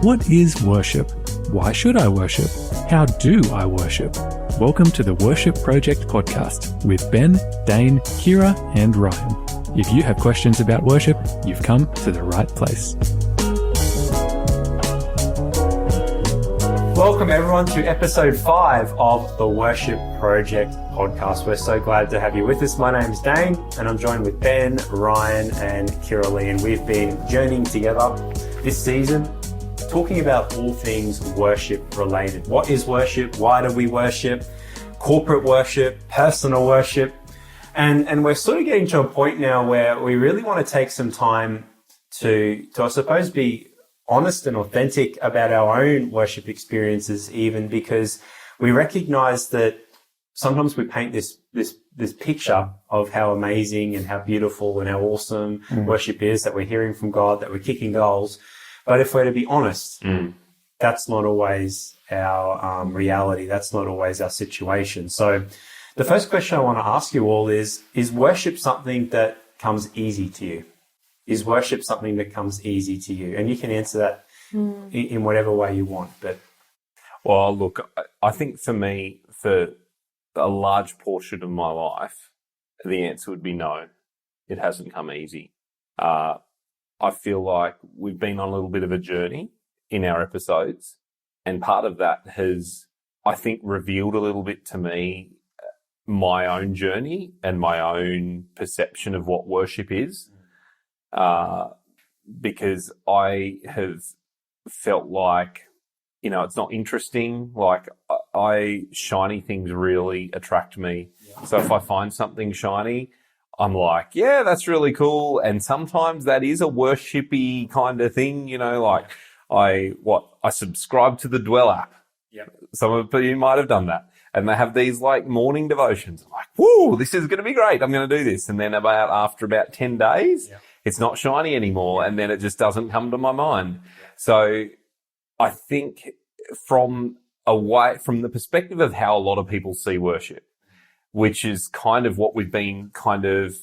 What is worship? Why should I worship? How do I worship? Welcome to the Worship Project podcast with Ben, Dayne, Kira, and Ryan. If you have questions about worship, you've come to the right place. Welcome everyone to episode 5 of the Worship Project podcast. We're so glad to have you with us. My name's Dayne and I'm joined with Ben, Ryan and Kira Lee, and we've been journeying together this season talking about all things worship related. What is worship? Why do we worship? Corporate worship, personal worship. And we're sort of getting to a point now where we really want to take some time to I suppose be honest and authentic about our own worship experiences, even because we recognize that sometimes we paint this picture of how amazing and how beautiful and how awesome worship is, that we're hearing from God, that we're kicking goals. But if we're to be honest, that's not always our reality. That's not always our situation. So the first question I want to ask you all is worship something that comes easy to you? Is worship something that comes easy to you? And you can answer that in whatever way you want. Well, look, I think for me, for a large portion of my life, the answer would be no. It hasn't come easy. I feel like we've been on a little bit of a journey in our episodes, and part of that has, I think, revealed a little bit to me my own journey and my own perception of what worship is. Because I have felt like, it's not interesting. Like shiny things really attract me. Yeah. So if I find something shiny, I'm like, yeah, that's really cool. And sometimes that is a worshipy kind of thing, like I subscribe to the Dwell app. Yeah. Some of you might have done that. And they have these like morning devotions. I'm like, whoa, this is going to be great. I'm going to do this. And then after about 10 days, it's not shiny anymore. And then it just doesn't come to my mind. So I think from the perspective of how a lot of people see worship, which is kind of what we've been kind of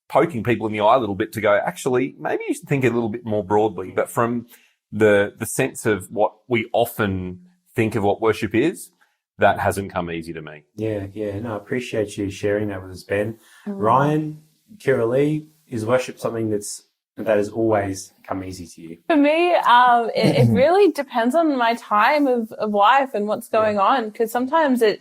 poking people in the eye a little bit to go, actually, maybe you should think a little bit more broadly. But from the sense of what we often think of what worship is, that hasn't come easy to me. Yeah. No, I appreciate you sharing that with us, Ben. Ryan, Kira Lee, is worship something that has always come easy to you? For me, it really depends on my time of life and what's going on, because sometimes it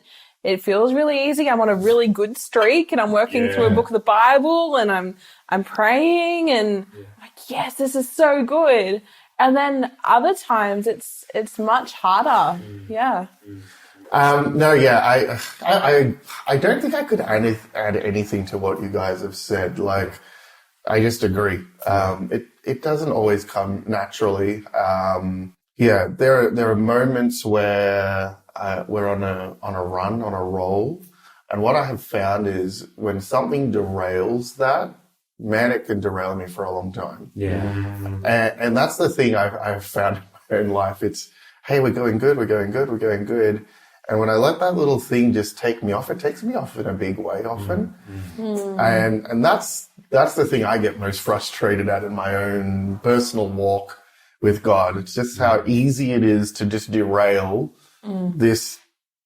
feels really easy. I'm on a really good streak and I'm working through a book of the Bible and I'm praying and I'm like, yes, this is so good. And then other times it's much harder. Yeah. I don't think I could add anything to what you guys have said. Like, I just agree. It doesn't always come naturally. There are moments where we're on a run, on a roll. And what I have found is when something derails that, man, it can derail me for a long time. Yeah. And that's the thing I've found in my own life. It's, hey, we're going good. And when I let that little thing just take me off, it takes me off in a big way often. And that's the thing I get most frustrated at in my own personal walk with God. It's just how easy it is to just derail this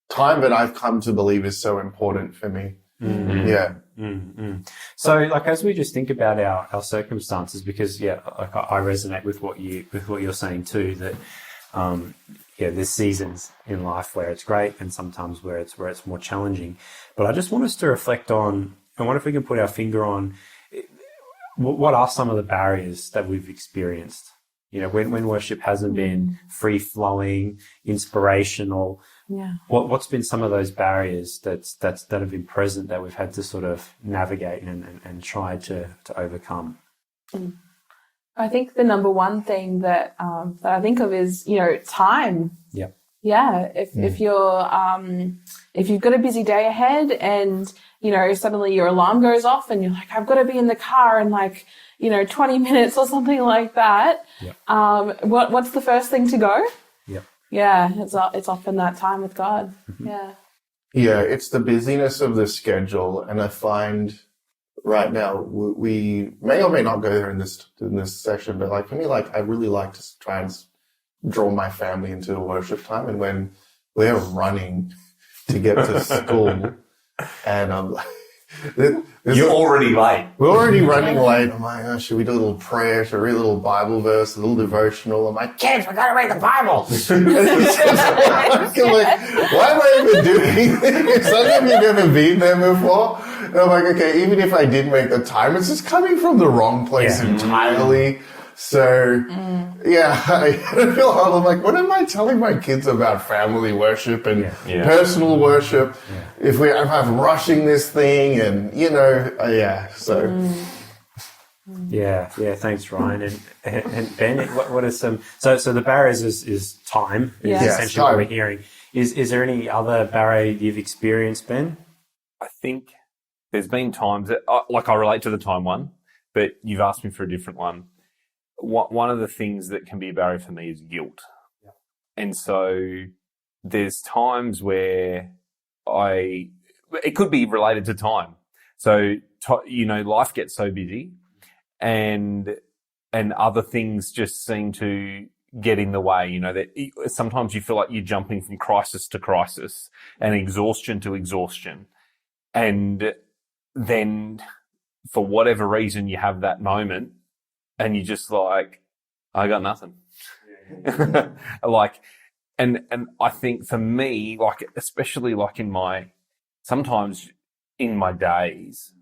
time that I've come to believe is so important for me. Yeah. So, like, as we just think about our circumstances, because I resonate with what you're saying too, that there's seasons in life where it's great and sometimes where it's more challenging. But I just want us to reflect on, I wonder if we can put our finger on what are some of the barriers that we've experienced. When worship hasn't been free flowing, inspirational. Yeah. What's been some of those barriers that have been present that we've had to sort of navigate and try to overcome? I think the number one thing that I think of is, time. Yep. Yeah. If you've got a busy day ahead and, suddenly your alarm goes off and you're like, I've got to be in the car in 20 minutes or something like that. Yep. What's the first thing to go? Yep. Yeah. It's often that time with God. Mm-hmm. Yeah. Yeah. It's the busyness of the schedule. And I find right now we may or may not go there in this session, but for me, I really like to try and draw my family into the worship time. And when we're running to get to school, and I'm like, you're already late. We're already running late. I'm like, oh, should we do a little prayer? Should we read a little Bible verse, a little devotional? I'm like, kids, we gotta read the Bible. I'm like, why am I even doing this? Have you never been there before? And I'm like, okay, even if I did make the time, it's just coming from the wrong place entirely. So, I feel hard. I'm like, what am I telling my kids about family worship and personal worship if I'm rushing this thing and, so. Yeah, thanks, Ryan. And Ben, what are some... So the barriers is time, is essentially what we're hearing. Is there any other barrier you've experienced, Ben? I think there's been times that, I relate to the time one, but you've asked me for a different one. One of the things that can be a barrier for me is guilt. Yeah. And so there's times where it could be related to time. So, life gets so busy and other things just seem to get in the way, that sometimes you feel like you're jumping from crisis to crisis and exhaustion to exhaustion. And then for whatever reason, you have that moment and you're just like, I got nothing. And I think for me, especially sometimes in my days,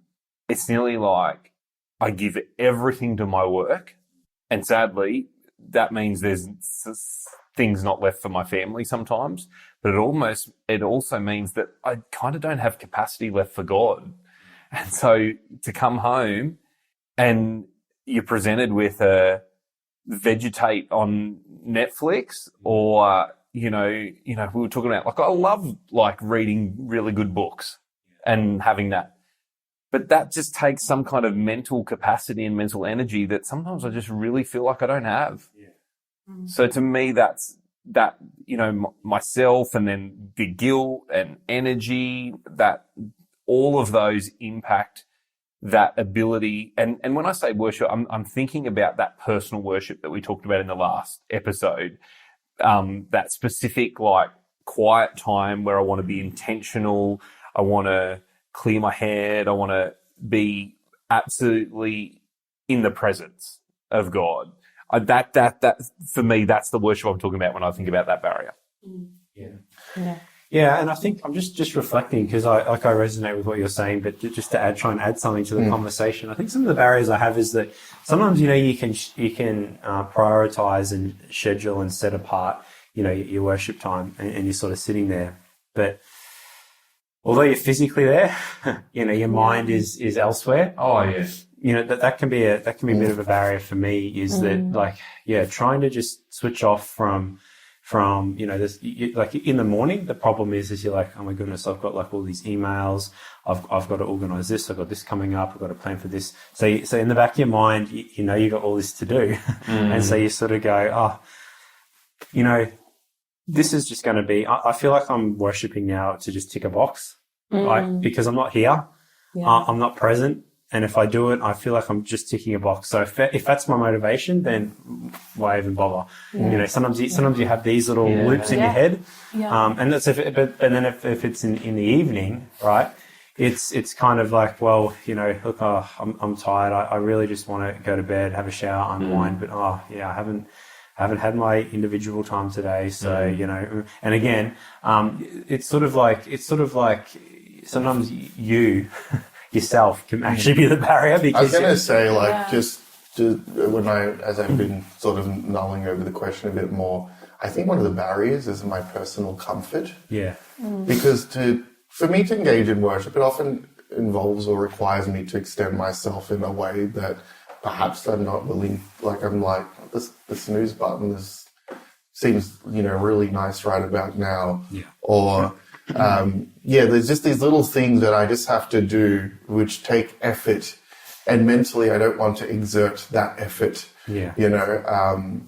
it's nearly like I give everything to my work. And sadly, that means there's things not left for my family sometimes, but it also means that I kind of don't have capacity left for God. And so to come home and you're presented with a vegetate on Netflix or, we were talking about, I love reading really good books and having that. But that just takes some kind of mental capacity and mental energy that sometimes I just really feel like I don't have. Yeah. Mm-hmm. So to me, that's that, myself and then the guilt and energy, that all of those impact that ability. And when I say worship, I'm thinking about that personal worship that we talked about in the last episode, that specific quiet time where I want to be intentional. I want to clear my head. I want to be absolutely in the presence of God. That for me, that's the worship I'm talking about when I think about that barrier. Yeah, and I think I'm just reflecting because I resonate with what you're saying, but just to try and add something to the conversation. I think some of the barriers I have is that sometimes you can prioritize and schedule and set apart your worship time, and you're sort of sitting there, but although you're physically there, your mind is elsewhere. Oh yeah. That can be a bit of a barrier for me. Is that trying to just switch off from this, in the morning, the problem is you're like, oh my goodness, I've got all these emails. I've got to organize this. I've got this coming up. I've got to plan for this. So in the back of your mind, you got all this to do. And so you sort of go, this is just going to be, I feel like I'm worshiping now to just tick a box, right? Because I'm not here. Yeah. I'm not present. And if I do it, I feel like I'm just ticking a box. So if that's my motivation, then why even bother? Yeah. Sometimes you have these little loops in your head. Yeah. And that's and then if it's in the evening, right? It's kind of like, well, look, I'm tired. I really just want to go to bed, have a shower, unwind. But I haven't had my individual time today. So, and again, it's sort of like sometimes you yourself can actually be the barrier. Because I was going to say, just as I've been sort of mulling over the question a bit more, I think one of the barriers is my personal comfort. Yeah. Because for me to engage in worship, it often involves or requires me to extend myself in a way that perhaps I'm not willing. I'm like, the snooze button seems, really nice right about now. Yeah. Or, there's just these little things that I just have to do which take effort, and mentally I don't want to exert that effort. Yeah.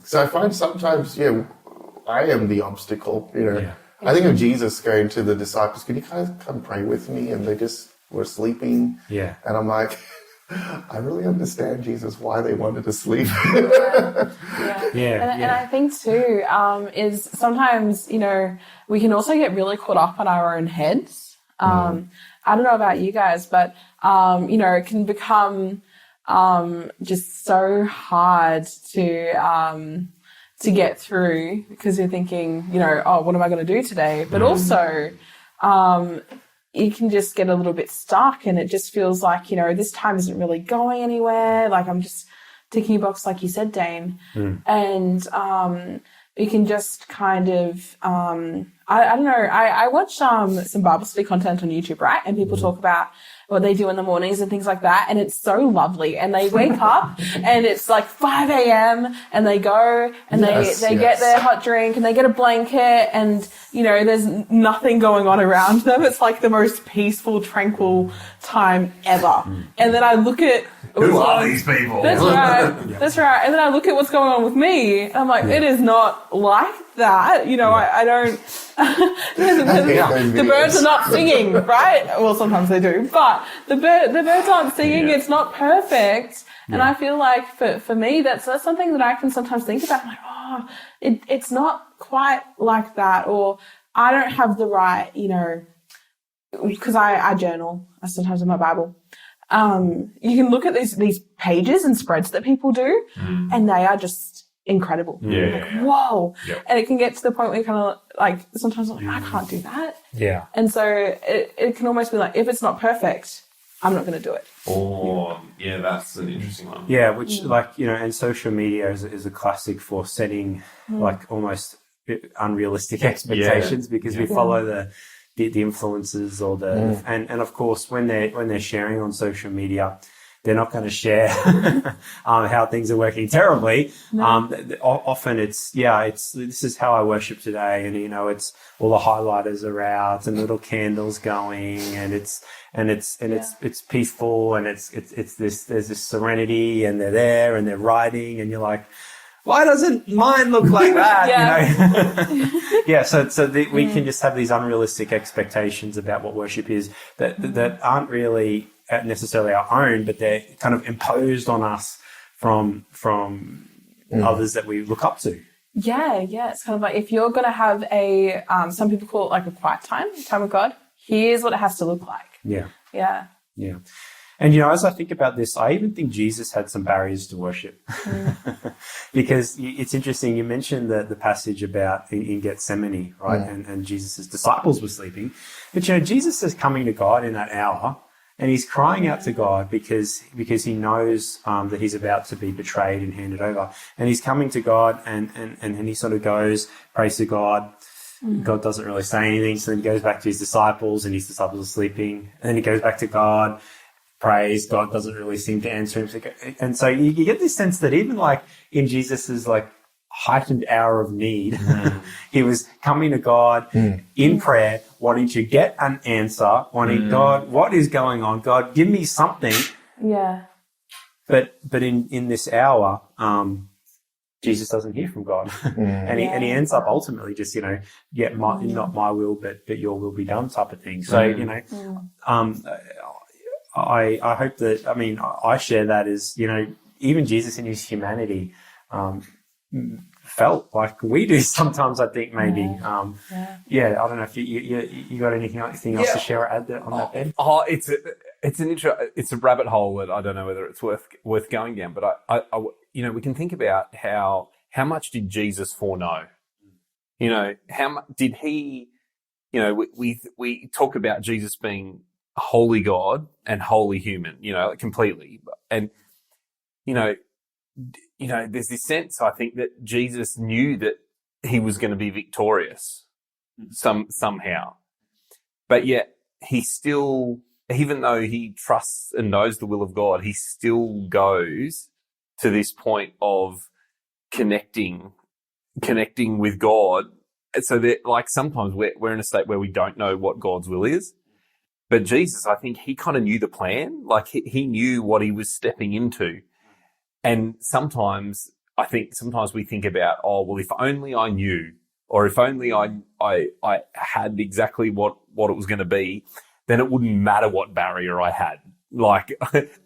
So I find sometimes, I am the obstacle, Yeah. I think of Jesus going to the disciples, can you guys come pray with me? And they just were sleeping. Yeah. And I'm like, I really understand, Jesus, why they wanted to sleep. And I think too, is sometimes, we can also get really caught up on our own heads. I don't know about you guys, but, it can become, just so hard to get through because you're thinking, oh, what am I going to do today? But also, you can just get a little bit stuck and it just feels like, this time isn't really going anywhere. Like I'm just ticking a box, like you said, Dayne. And, you can just kind of, I don't know, I watch, some Bible study content on YouTube, right? And people talk about what they do in the mornings and things like that. And it's so lovely. And they wake up and it's like 5 a.m. and they go and they get their hot drink and they get a blanket and, there's nothing going on around them. It's like the most peaceful, tranquil time ever. And then I look at who are these people? That's right. That's right. And then I look at what's going on with me. And I'm like, it is not like that. I don't. The birds are not singing, right? Well, sometimes they do, but the birds aren't singing. It's not perfect. And I feel like for me, that's something that I can sometimes think about. I'm like, it's not quite like that, or I don't have the right, because I journal. I sometimes in my Bible. You can look at these pages and spreads that people do, and they are just incredible. Whoa. And it can get to the point where you kind of like, sometimes I'm like, I can't do that. Yeah. And so it can almost be like, if it's not perfect, I'm not going to do it. That's an interesting one. Yeah, which and social media is a classic for setting like almost unrealistic expectations because we follow the influencers or and of course when they're sharing on social media, they're not going to share how things are working terribly. Often it's this is how I worship today, and it's all the highlighters are out and little candles going, and it's peaceful, and it's this, there's this serenity, and they're there and they're writing, and you're like, why doesn't mine look like that? We can just have these unrealistic expectations about what worship is that aren't really necessarily our own, but they're kind of imposed on us from others that we look up to. Yeah. It's kind of like if you're going to have some people call it like a quiet time with God, here's what it has to look like. Yeah. And, as I think about this, I even think Jesus had some barriers to worship because it's interesting. You mentioned the passage about in Gethsemane, right? And Jesus' disciples were sleeping. But, Jesus is coming to God in that hour and he's crying out to God because he knows that he's about to be betrayed and handed over. And he's coming to God and he sort of goes, prays to God. God doesn't really say anything. So then he goes back to his disciples and his disciples are sleeping. And then he goes back to God. Praise, God doesn't really seem to answer him. And so you get this sense that even like in Jesus's like heightened hour of need, he was coming to God in prayer, wanting to get an answer, wanting God, what is going on? God, give me something. Yeah. But in this hour, Jesus doesn't hear from God. and he ends up ultimately just, not my will, but your will be done type of thing. So, I hope that, I share that as, even Jesus in his humanity, felt like we do sometimes, I think maybe. I don't know if you got anything else to share or add on that, Ben? It's a rabbit hole that I don't know whether it's worth going down, but I we can think about how much did Jesus foreknow? How did he, we talk about Jesus being holy God and holy human, completely. And, there's this sense, I think, that Jesus knew that he was going to be victorious somehow. But yet he still, even though he trusts and knows the will of God, he still goes to this point of connecting with God. So that, like, sometimes we're in a state where we don't know what God's will is. But Jesus, I think he kind of knew the plan. Like he knew what he was stepping into. And sometimes we think about, oh, well, if only I knew, or if only I had exactly what it was going to be, then it wouldn't matter what barrier I had. Like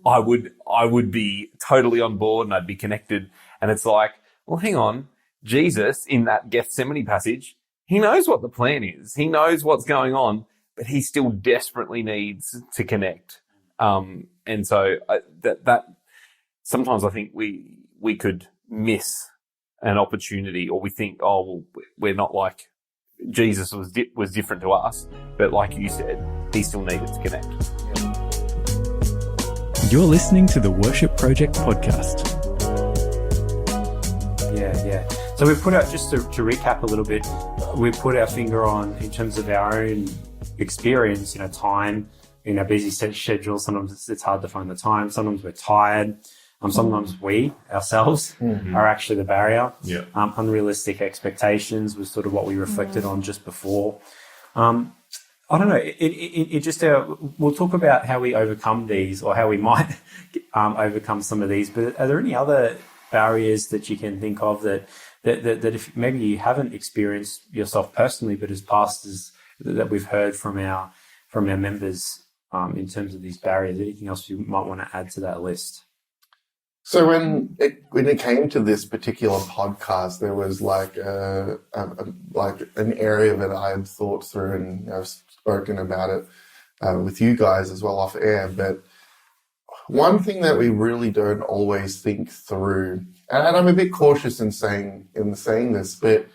I would be totally on board and I'd be connected. And it's like, well, hang on. Jesus, in that Gethsemane passage, he knows what the plan is. He knows what's going on, but he still desperately needs to connect. And so that sometimes I think we could miss an opportunity, or we think, oh, well, we're not like Jesus was different to us, but like you said, he still needed to connect. You're listening to the Worship Project podcast. Yeah. So we've put out, just to recap a little bit, we've put our finger on, in terms of our own experience, time in our busy schedule. Sometimes it's hard to find the time. Sometimes we're tired. Sometimes we ourselves are actually the barrier. Yeah. Unrealistic expectations was sort of what we reflected on just before. I don't know. It just we'll talk about how we overcome these, or how we might overcome some of these. But are there any other barriers that you can think of that if maybe you haven't experienced yourself personally, but as pastors that we've heard from our members in terms of these barriers? Anything else you might want to add to that list? So when it came to this particular podcast, there was like an area that I had thought through, and I've spoken about it with you guys as well off air. But one thing that we really don't always think through, and I'm a bit cautious in saying this, but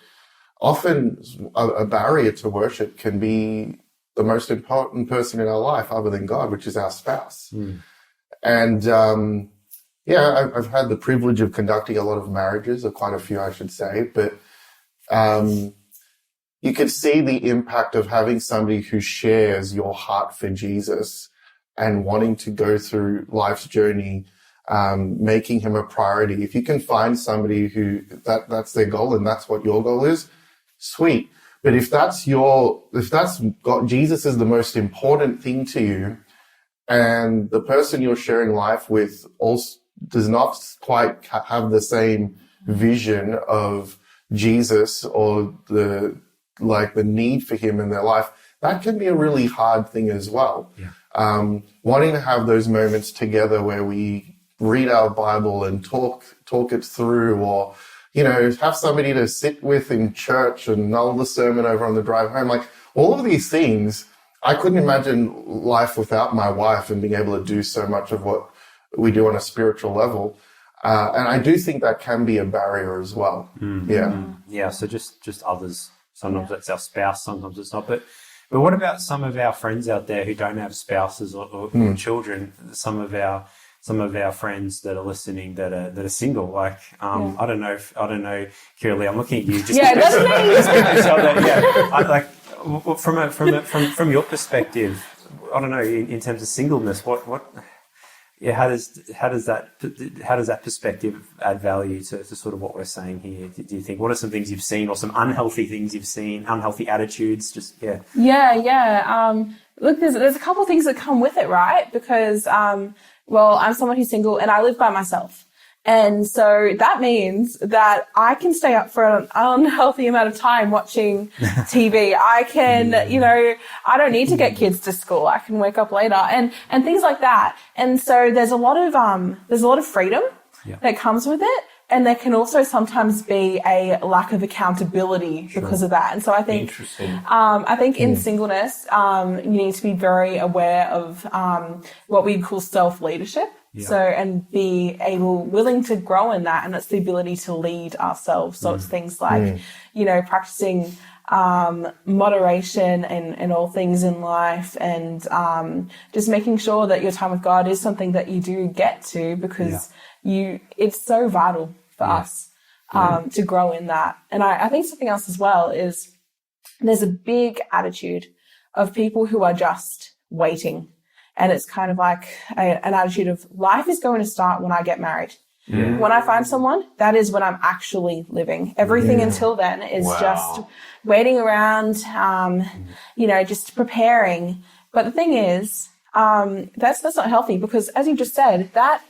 often a barrier to worship can be the most important person in our life other than God, which is our spouse. And I've had the privilege of conducting a lot of marriages, or quite a few, I should say, but you could see the impact of having somebody who shares your heart for Jesus and wanting to go through life's journey, making him a priority. If you can find somebody who that's their goal and that's what your goal is, sweet. But if that's got Jesus as the most important thing to you, and the person you're sharing life with also does not quite have the same vision of Jesus, or the need for him in their life, that can be a really hard thing as well. Yeah. Wanting to have those moments together where we read our Bible and talk it through, or, have somebody to sit with in church and null the sermon over on the drive home. Like, all of these things, I couldn't imagine life without my wife and being able to do so much of what we do on a spiritual level. And I do think that can be a barrier as well. Yeah. So just others. Sometimes that's our spouse, sometimes it's not. But what about some of our friends out there who don't have spouses or children? Some of our friends that are listening that are single. Like, I don't know, Kira Lee, I'm looking at you. Just from your perspective, I don't know, in terms of singleness, how does that perspective add value to sort of what we're saying here? Do you think, what are some things you've seen, or some unhealthy things you've seen, unhealthy attitudes? Look, there's a couple of things that come with it, right? Because I'm someone who's single and I live by myself. And so that means that I can stay up for an unhealthy amount of time watching TV. I can, I don't need to get kids to school. I can wake up later and things like that. And so there's a lot of freedom that comes with it. And there can also sometimes be a lack of accountability because of that. And so I think, in singleness, you need to be very aware of what we call self-leadership. Yeah. So, and be willing to grow in that. And that's the ability to lead ourselves. So it's things like, practicing moderation in all things in life, and just making sure that your time with God is something that you do get to, because it's so vital for us to grow in that. And I think something else as well is there's a big attitude of people who are just waiting. And it's kind of like an attitude of, life is going to start when I get married. Yeah. When I find someone, that is when I'm actually living. Everything until then is just waiting around, just preparing. But the thing is, that's not healthy, because as you just said, that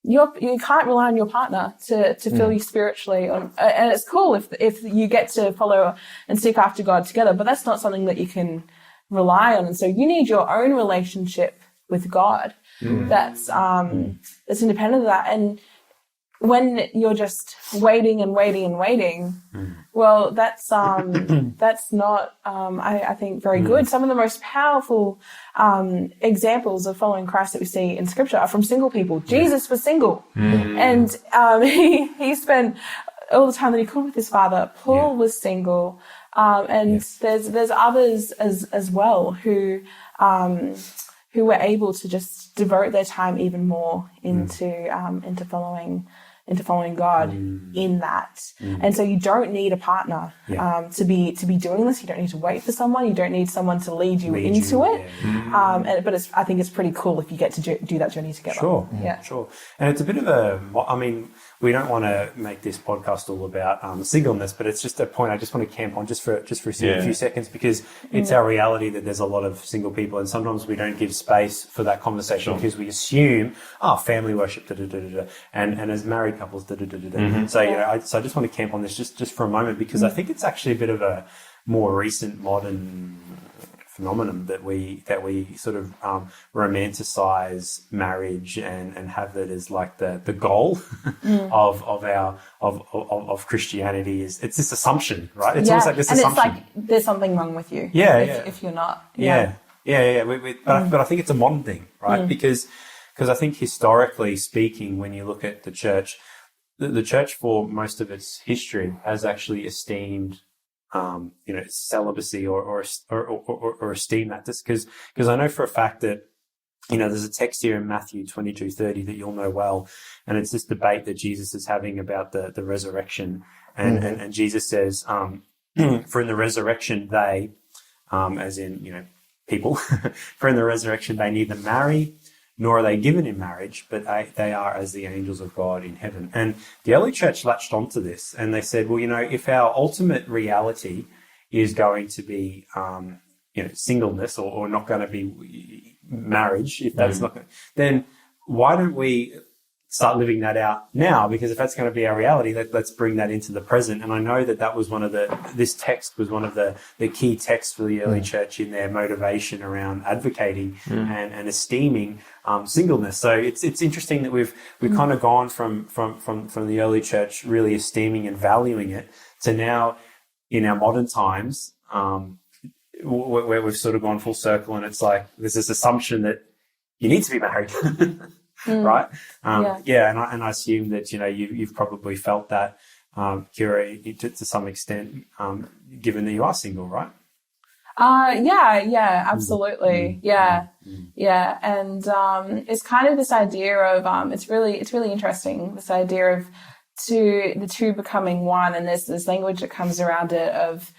you can't rely on your partner to fill you spiritually. And it's cool if you get to follow and seek after God together, but that's not something that you can rely on. And so you need your own relationship with God that's independent of that. And when you're just waiting and waiting and waiting, well, that's not, I think, very good. Some of the most powerful examples of following Christ that we see in Scripture are from single people. Jesus was single, and he spent all the time that he could with his father. Paul was single, and there's others as well who were able to just devote their time even more into following God in that. And so you don't need a partner to be doing this. You don't need to wait for someone. You don't need someone to lead you into it. But I think it's pretty cool if you get to do that journey together. Sure. And it's a bit of we don't want to make this podcast all about singleness, but it's just a point I just want to camp on just for a few seconds, because it's our reality that there's a lot of single people, and sometimes we don't give space for that conversation because we assume, family worship, and as married couples, So, so I just want to camp on this just for a moment, because I think it's actually a bit of a more recent modern phenomenon that we sort of romanticize marriage and have that as like the goal of Christianity. It's this assumption, right? It's almost like this assumption. And it's like there's something wrong with you if you're not. But I think it's a modern thing, right? Because I think historically speaking, when you look at the church, the church for most of its history has actually esteemed celibacy or esteem that, just because I know for a fact that, there's a text here in Matthew 22:30 that you'll know well, and it's this debate that Jesus is having about the resurrection, and Jesus says, for in the resurrection they, as in, people, for in the resurrection they neither marry nor are they given in marriage, but they are as the angels of God in heaven. And the early church latched onto this, and they said, well, if our ultimate reality is going to be, singleness or not going to be marriage, if that's not going to, then why don't we start living that out now? Because if that's going to be our reality, let's bring that into the present. And I know that was this text was one of the key texts for the early church in their motivation around advocating and esteeming singleness. So it's interesting that we've kind of gone from the early church really esteeming and valuing it to now in our modern times, where we've sort of gone full circle, and it's like there's this assumption that you need to be married. Right? And I assume that, you've probably felt that, Kira, to some extent, given that you are single, right? Absolutely. Yeah. And, it's kind of this idea of, it's really interesting, this idea of the two becoming one. And there's this language that comes around it of,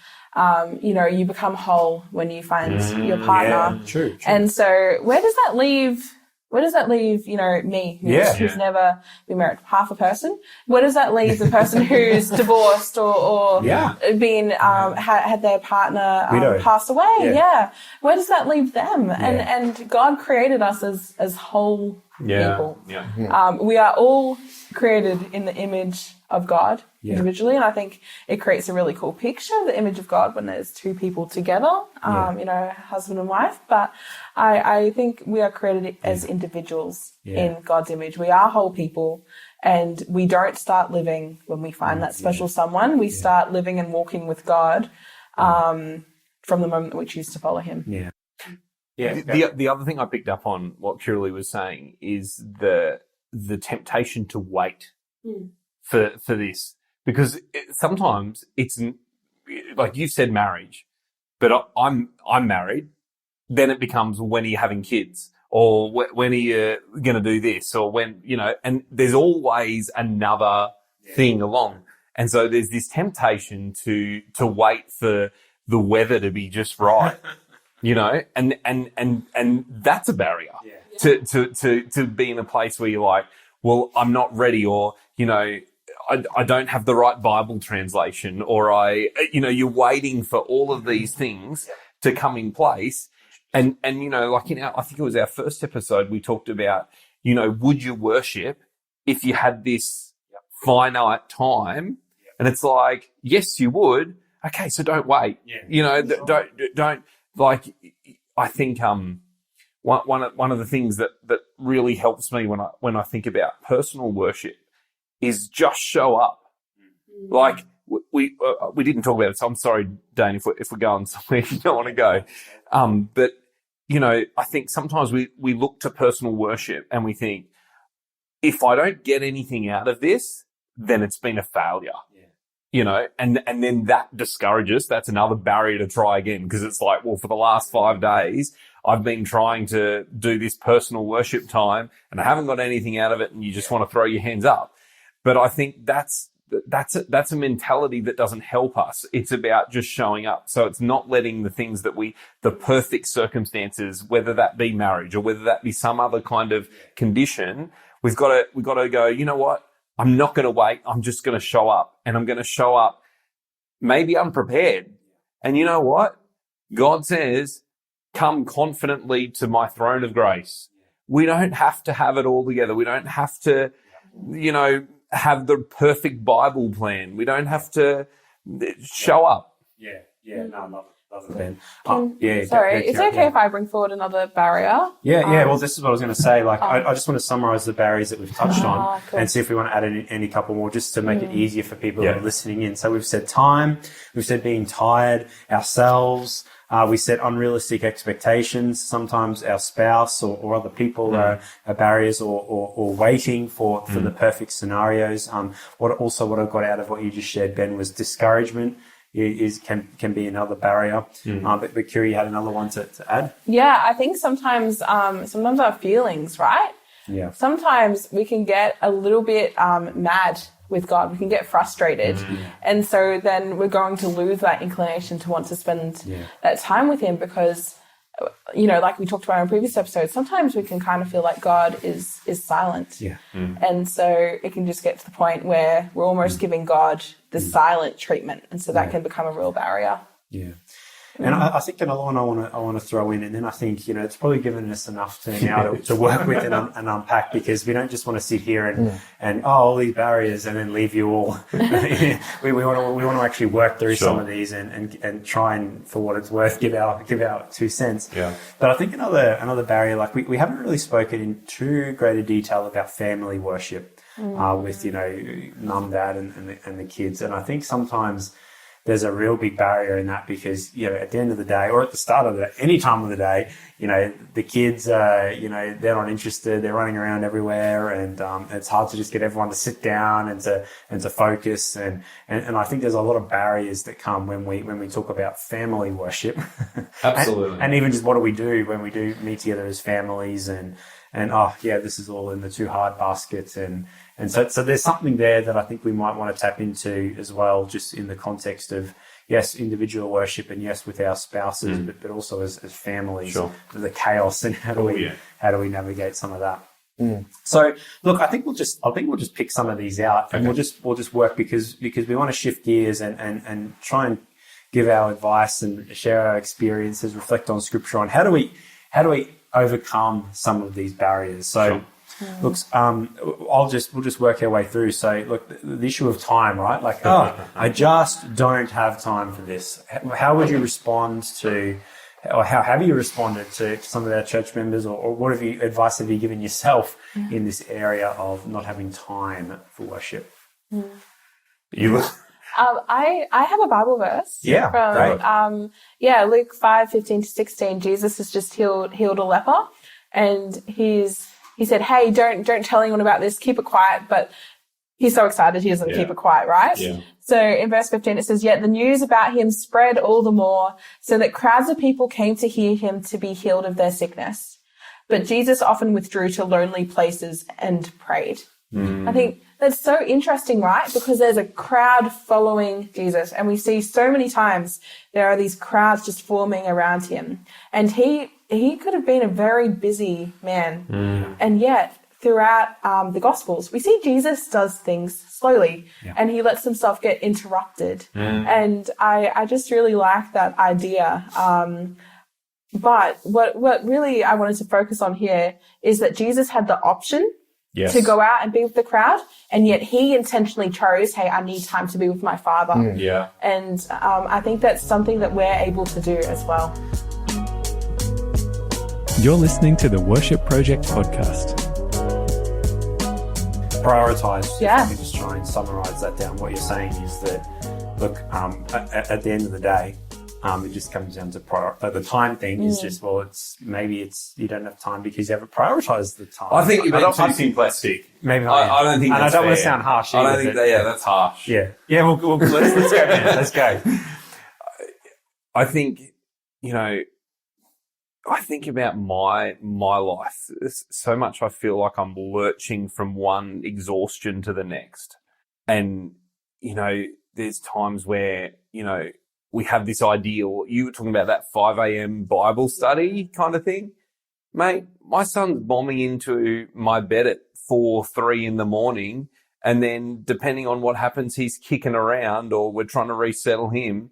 you become whole when you find your partner. Yeah, true. And so where does that leave, me, who's never been married, half a person? Where does that leave the person who's divorced or been, had their partner pass away? Yeah. Where does that leave them? And God created us as whole people. We are all created in the image of God individually, and I think it creates a really cool picture of the image of God when there's two people together, husband and wife. But I think we are created as individuals in God's image. We are whole people, and we don't start living when we find that special someone. We start living and walking with God from the moment that we choose to follow Him. The other thing I picked up on what Kiralee was saying is the temptation to wait for this, because sometimes it's like you said, marriage, but I'm married. Then it becomes, when are you having kids, or when are you going to do this, or when, and there's always another thing along. And so there's this temptation to wait for the weather to be just right, and that's a barrier to be in a place where you're like, well, I'm not ready, or, I don't have the right Bible translation, or you're waiting for all of these things to come in place. And, like I think it was our first episode, we talked about, would you worship if you had this finite time? And it's like, yes, you would. Okay. So don't wait, don't like, I think, one of the things that really helps me when I think about personal worship is just show up. Like we didn't talk about this. I'm sorry, Dayne, if we're going somewhere you don't want to go. But you know, I think sometimes we look to personal worship and we think, if I don't get anything out of this, then it's been a failure. Yeah. You know, and then that discourages. That's another barrier to try again, because it's like, well, for the last 5 days, I've been trying to do this personal worship time and I haven't got anything out of it, and you just want to throw your hands up. But I think that's a mentality that doesn't help us. It's about just showing up. So it's not letting the things that the perfect circumstances, whether that be marriage or whether that be some other kind of condition, we've got to go, you know what? I'm not going to wait. I'm just going to show up, and I'm going to show up maybe unprepared. And you know what? God says, come confidently to my throne of grace. We don't have to have it all together. We don't have to, you know, have the perfect Bible plan. We don't have to show up. Yeah, no, love it, Ben. Sorry, is it okay if I bring forward another barrier? Yeah. Well, this is what I was going to say. Like, I just want to summarize the barriers that we've touched on, cool. and see if we want to add any couple more, just to make it easier for people who are listening in. So we've said time, we've said being tired, ourselves. We set unrealistic expectations. Sometimes our spouse or other people are barriers, or waiting for the perfect scenarios. What I got out of what you just shared, Ben, was discouragement can be another barrier. But Kira, you had another one to add? Yeah, I think sometimes our feelings, right? Yeah. Sometimes we can get a little bit mad with God. We can get frustrated. And so then we're going to lose that inclination to want to spend that time with him, because, you know, like we talked about in previous episodes, sometimes we can kind of feel like God is silent. Yeah. And so it can just get to the point where we're almost giving God the silent treatment. And so that can become a real barrier. Yeah. And I think another one I want to throw in, and then I think, you know, it's probably given us enough to now to work with and unpack, because we don't just want to sit here and all these barriers and then leave you all. we want to actually work through some of these and try and, for what it's worth, give our 2 cents. Yeah. But I think another barrier, like we haven't really spoken in too great a detail about family worship with, you know, mum, dad, and the kids, and I think sometimes there's a real big barrier in that, because, you know, at the end of the day, or at the start of any time of the day, you know, the kids, you know, they're not interested, they're running around everywhere, and it's hard to just get everyone to sit down and to focus, and I think there's a lot of barriers that come when we talk about family worship. Absolutely. and even just what do we do when we do meet together as families, and this is all in the too hard basket, and so there's something there that I think we might want to tap into as well, just in the context of, yes, individual worship, and yes, with our spouses, but also as families, the chaos, and how do we navigate some of that? So look, I think we'll just pick some of these out, and we'll just work, because we want to shift gears and try and give our advice and share our experiences, reflect on scripture on how do we overcome some of these barriers. So look, we'll just work our way through. So look, the issue of time, right? Like, I just don't have time for this. How would you respond to, or how have you responded to some of our church members, or what advice have you given yourself in this area of not having time for worship? I have a Bible verse. Yeah, from Luke 5:15-16. Jesus has just healed a leper, and he said, "Hey, don't tell anyone about this. Keep it quiet." But he's so excited he doesn't keep it quiet, right? Yeah. So in verse 15 it says, "Yet the news about him spread all the more, so that crowds of people came to hear him to be healed of their sickness. But Jesus often withdrew to lonely places and prayed." I think that's so interesting, right? Because there's a crowd following Jesus, and we see so many times there are these crowds just forming around him. And he could have been a very busy man. And yet throughout the Gospels, we see Jesus does things slowly and he lets himself get interrupted. And I just really like that idea. But what really I wanted to focus on here is that Jesus had the option to go out and be with the crowd, and yet he intentionally chose, hey, I need time to be with my Father. And I think that's something that we're able to do as well. You're listening to the Worship Project podcast. prioritize. Yeah. If I could just try and summarize that down. What you're saying is that, look, at the end of the day, it just comes down to the time thing. Is just, well, maybe you don't have time because you haven't prioritized the time. I think you're being too simplistic. Maybe I don't think and that's I don't want fair. to sound harsh. I don't either, think but- that. Yeah, that's harsh. Yeah. Well, let's go, man. Let's go. I think, I think about my life so much. I feel like I'm lurching from one exhaustion to the next. And, there's times where, we have this ideal. You were talking about that 5 a.m. Bible study kind of thing. Mate, my son's bombing into my bed at 3 in the morning. And then depending on what happens, he's kicking around or we're trying to resettle him.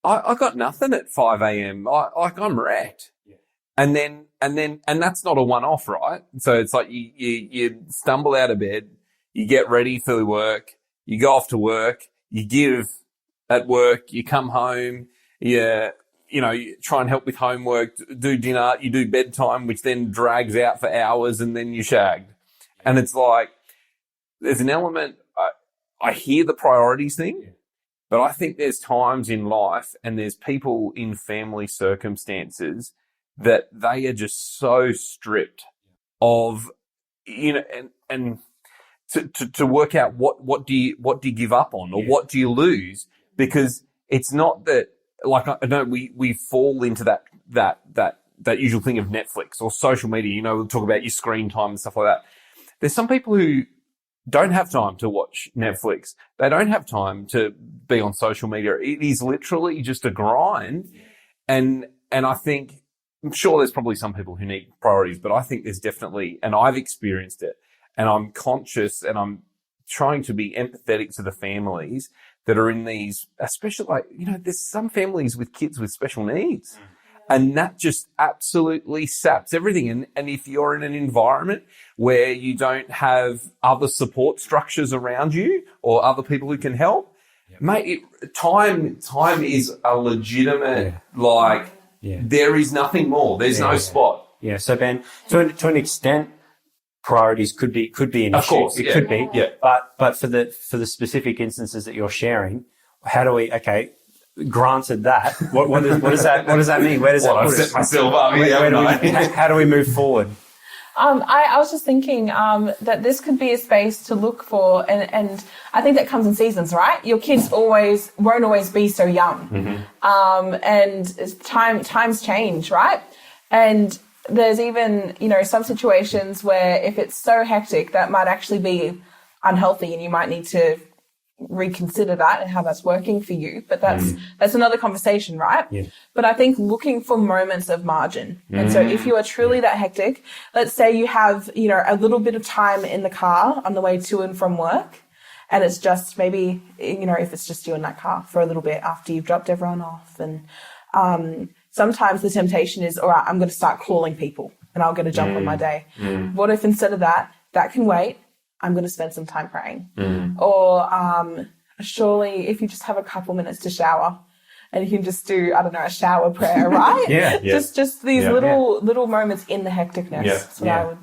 I got nothing at 5 a.m. I'm wrecked. Yeah. And that's not a one-off, right? So it's like you stumble out of bed, you get ready for work, you go off to work, you give at work, you come home, you try and help with homework, do dinner, you do bedtime, which then drags out for hours and then you're shagged. And it's like, there's an element, I hear the priorities thing, but I think there's times in life and there's people in family circumstances that they are just so stripped of, and to work out what do you give up on or what do you lose? Because it's not that, like, I know we fall into that usual thing of Netflix or social media. We'll talk about your screen time and stuff like that. There's some people who don't have time to watch Netflix. They don't have time to be on social media. It is literally just a grind. And I think, I'm sure there's probably some people who need priorities, but I think there's definitely, and I've experienced it, and I'm conscious and I'm trying to be empathetic to the families that are in these, especially there's some families with kids with special needs. And that just absolutely saps everything. And if you're in an environment where you don't have other support structures around you or other people who can help, mate, time is a legitimate, there is nothing more. There's no spot. Yeah. So Ben, to an extent, priorities could be an Of issue. course, It could be. Yeah. But for the specific instances that you're sharing, how do we, granted that, what does that mean? Where does that I've put set us? myself up. How do we move forward? I was just thinking that this could be a space to look for, and I think that comes in seasons, right? Your kids won't always be so young, and times change, right? And there's even some situations where if it's so hectic, that might actually be unhealthy, and you might need to reconsider that and how that's working for you. But that's another conversation, right? Yeah. But I think looking for moments of margin. And so if you are truly that hectic, let's say you have, a little bit of time in the car on the way to and from work. And it's just maybe, if it's just you in that car for a little bit after you've dropped everyone off. And sometimes the temptation is, all right, I'm going to start calling people and I'll get a jump on my day. What if instead of that can wait? I'm going to spend some time praying. Or surely if you just have a couple minutes to shower and you can just do, a shower prayer, right? Just these little moments in the hecticness. That's what I would,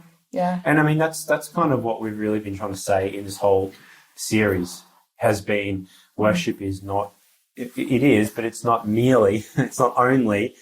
And I mean, that's kind of what we've really been trying to say in this whole series has been worship is not, it is, but it's not merely, it's not only,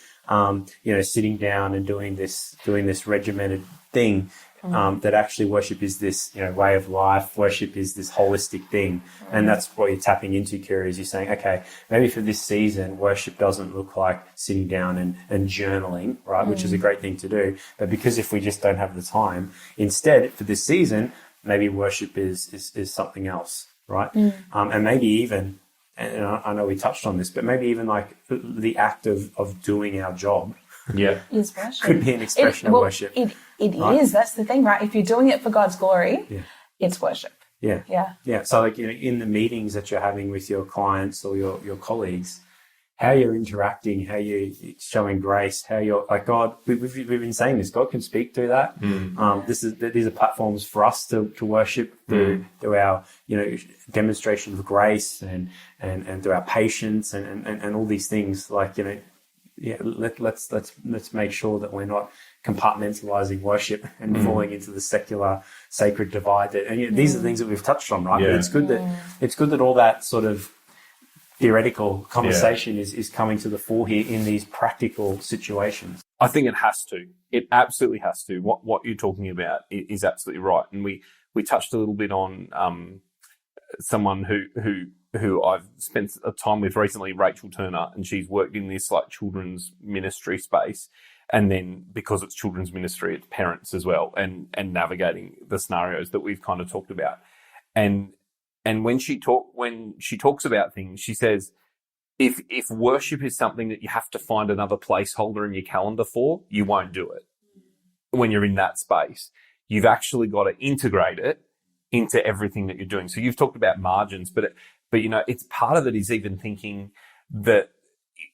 sitting down and doing this regimented thing. That actually worship is this, way of life. Worship is this holistic thing. And that's what you're tapping into, Kira, is you're saying, okay, maybe for this season, worship doesn't look like sitting down and journaling, right? Which is a great thing to do. But because if we just don't have the time, instead, for this season, maybe worship is something else, right? And maybe even, and I know we touched on this, but maybe even like the act of doing our job is worship. could be an expression of worship. It is. That's the thing, right? If you're doing it for God's glory, it's worship. Yeah. So like, in the meetings that you're having with your clients or your colleagues, how you're interacting, how you're showing grace, how you're like God, we've been saying this, God can speak through that. These are platforms for us to worship through our, demonstration of grace and through our patience and all these things. Like, let's make sure that we're not compartmentalizing worship and falling into the secular sacred divide. And these are things that we've touched on, right? Yeah. But it's good that all that sort of theoretical conversation is coming to the fore here in these practical situations. I think it has to. It absolutely has to. What you're talking about is absolutely right. And we touched a little bit on someone who I've spent a time with recently, Rachel Turner, and she's worked in this like children's ministry space. And then because it's children's ministry, it's parents as well, and navigating the scenarios that we've kind of talked about. And when she talks about things, she says, if worship is something that you have to find another placeholder in your calendar for, you won't do it. When you're in that space, you've actually got to integrate it into everything that you're doing. So you've talked about margins, but it's part of it is even thinking that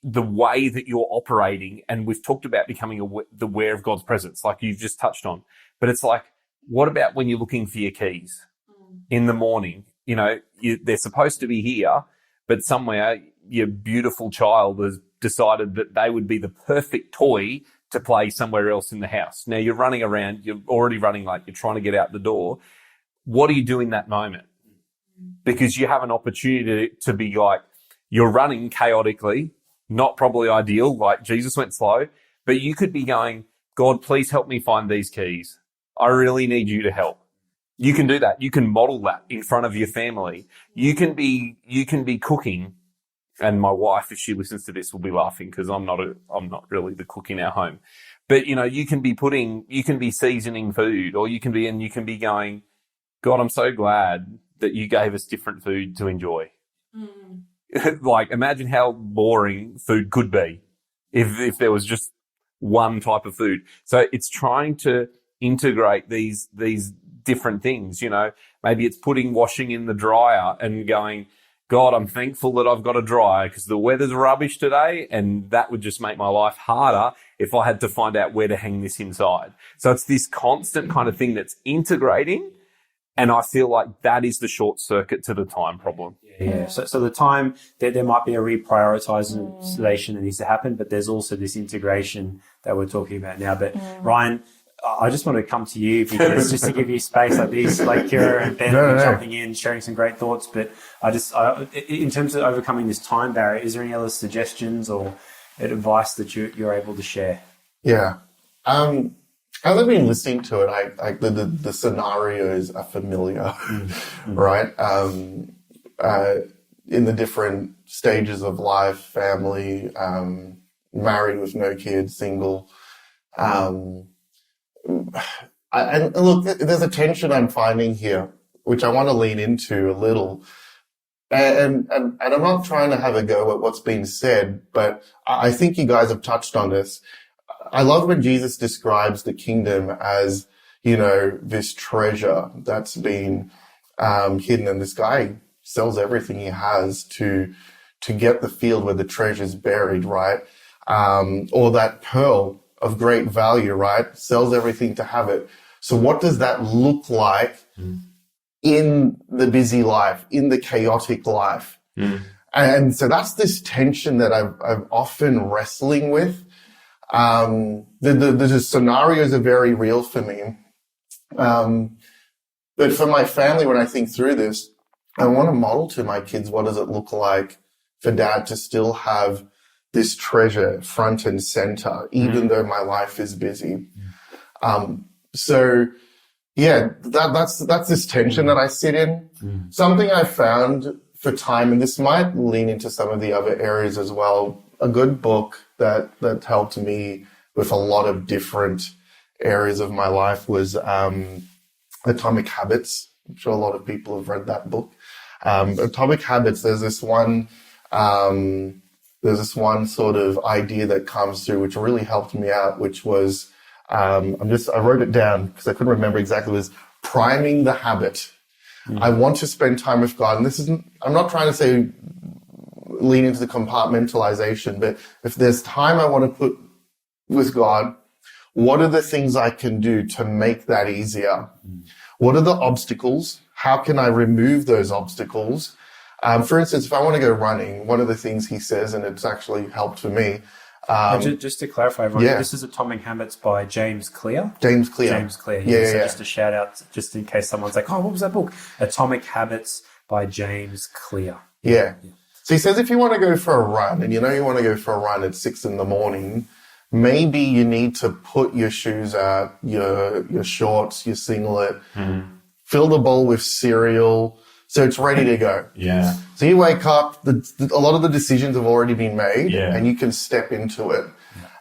the way that you're operating, and we've talked about becoming aware of God's presence, like you've just touched on. But it's like, what about when you're looking for your keys in the morning? They're supposed to be here, but somewhere your beautiful child has decided that they would be the perfect toy to play somewhere else in the house. Now you're running around, you're already running like you're trying to get out the door. What do you do in that moment? Because you have an opportunity to be like, you're running chaotically, not probably ideal, like Jesus went slow, but you could be going, God, please help me find these keys. I really need you to help. You can do that. You can model that in front of your family. You can be cooking, and my wife, if she listens to this, will be laughing because I'm not really the cook in our home. But you can be seasoning food, or you can be going, God, I'm so glad that you gave us different food to enjoy. Like, imagine how boring food could be if there was just one type of food. So it's trying to integrate these different things, maybe it's putting washing in the dryer and going, God, I'm thankful that I've got a dryer because the weather's rubbish today, and that would just make my life harder if I had to find out where to hang this inside. So it's this constant kind of thing that's integrating, and I feel like that is the short circuit to the time problem. Yeah. So the time there might be a reprioritization that needs to happen, but there's also this integration that we're talking about now. But Ryan, I just want to come to you because just to give you space like this, like Kira and Ben jumping in, sharing some great thoughts. But in terms of overcoming this time barrier, is there any other suggestions or advice that you're able to share? Yeah. As I've been listening to it, the scenarios are familiar, right? In the different stages of life, family, married with no kids, single. And look, there's a tension I'm finding here, which I want to lean into a little. And I'm not trying to have a go at what's been said, but I think you guys have touched on this. I love when Jesus describes the kingdom as, this treasure that's been hidden, and this guy sells everything he has to get the field where the treasure's buried, right? Or that pearl of great value, right? Sells everything to have it. So what does that look like in the busy life, in the chaotic life? And so that's this tension that I'm often wrestling with. The scenarios are very real for me. But for my family, when I think through this, I want to model to my kids, what does it look like for dad to still have this treasure front and center, even though my life is busy. So yeah, that's this tension that I sit in. Something I found for time, and this might lean into some of the other areas as well, a good book that helped me with a lot of different areas of my life was Atomic Habits. I'm sure a lot of people have read that book. Atomic Habits, there's this one sort of idea that comes through which really helped me out, which was, I wrote it down because I couldn't remember exactly, it was priming the habit. I want to spend time with God. And I'm not trying to say lean into the compartmentalization, but if there's time I want to put with God, what are the things I can do to make that easier? What are the obstacles? How can I remove those obstacles? For instance, if I want to go running, one of the things he says, and it's actually helped for me, Just to clarify, everyone, yeah. this is Atomic Habits by James Clear. James Clear. James Clear. Yeah, So yeah. just a shout out, just in case someone's like, oh, what was that book? Atomic Habits by James Clear. Yeah. So he says if you want to go for a run, and you know you want to go for a run at 6 a.m, maybe you need to put your shoes out, your shorts, your singlet, fill the bowl with cereal, so it's ready to go. Yeah. So you wake up, a lot of the decisions have already been made, Yeah. and you can step into it.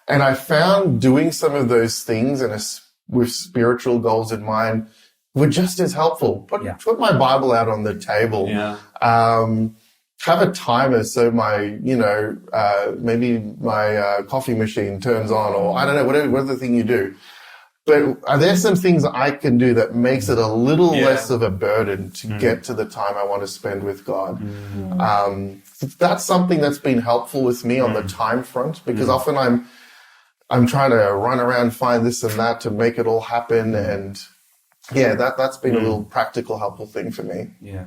And I found doing some of those things with spiritual goals in mind were just as helpful. Put my Bible out on the table. Yeah. Have a timer so my, maybe my coffee machine turns on, or I don't know, whatever the thing you do. But are there some things I can do that makes it a little less of a burden to get to the time I want to spend with God? That's something that's been helpful with me on the time front, because often I'm trying to run around, find this and that to make it all happen. And that's been a little practical, helpful thing for me. Yeah.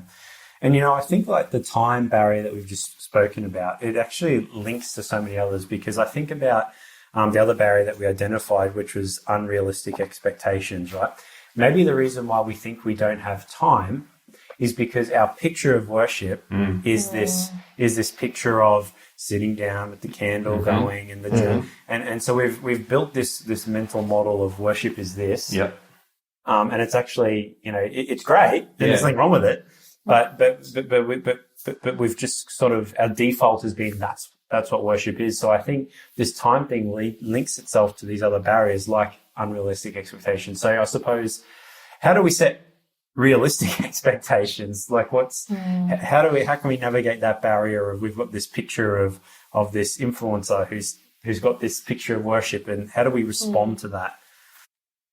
And, I think like the time barrier that we've just spoken about, it actually links to so many others, because I think about the other barrier that we identified, which was unrealistic expectations, right? Maybe the reason why we think we don't have time is because our picture of worship is this picture of sitting down with the candle going and and so we've built this mental model of worship is this. Yep. And it's actually, it's great. There's nothing wrong with it. But we've just sort of, our default has been that's what worship is. So I think this time thing links itself to these other barriers like unrealistic expectations. So I suppose, how do we set realistic expectations? Like how can we navigate that barrier of, we've got this picture of this influencer who's got this picture of worship, and how do we respond to that?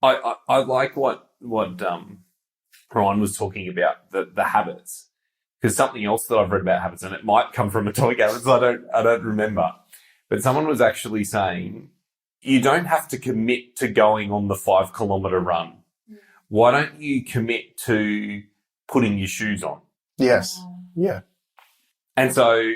I like what Ryan was talking about, the habits, because something else that I've read about habits, and it might come from Atomic Habits, I don't remember, but someone was actually saying you don't have to commit to going on the 5 kilometer run. Why don't you commit to putting your shoes on? Yes. Yeah. And so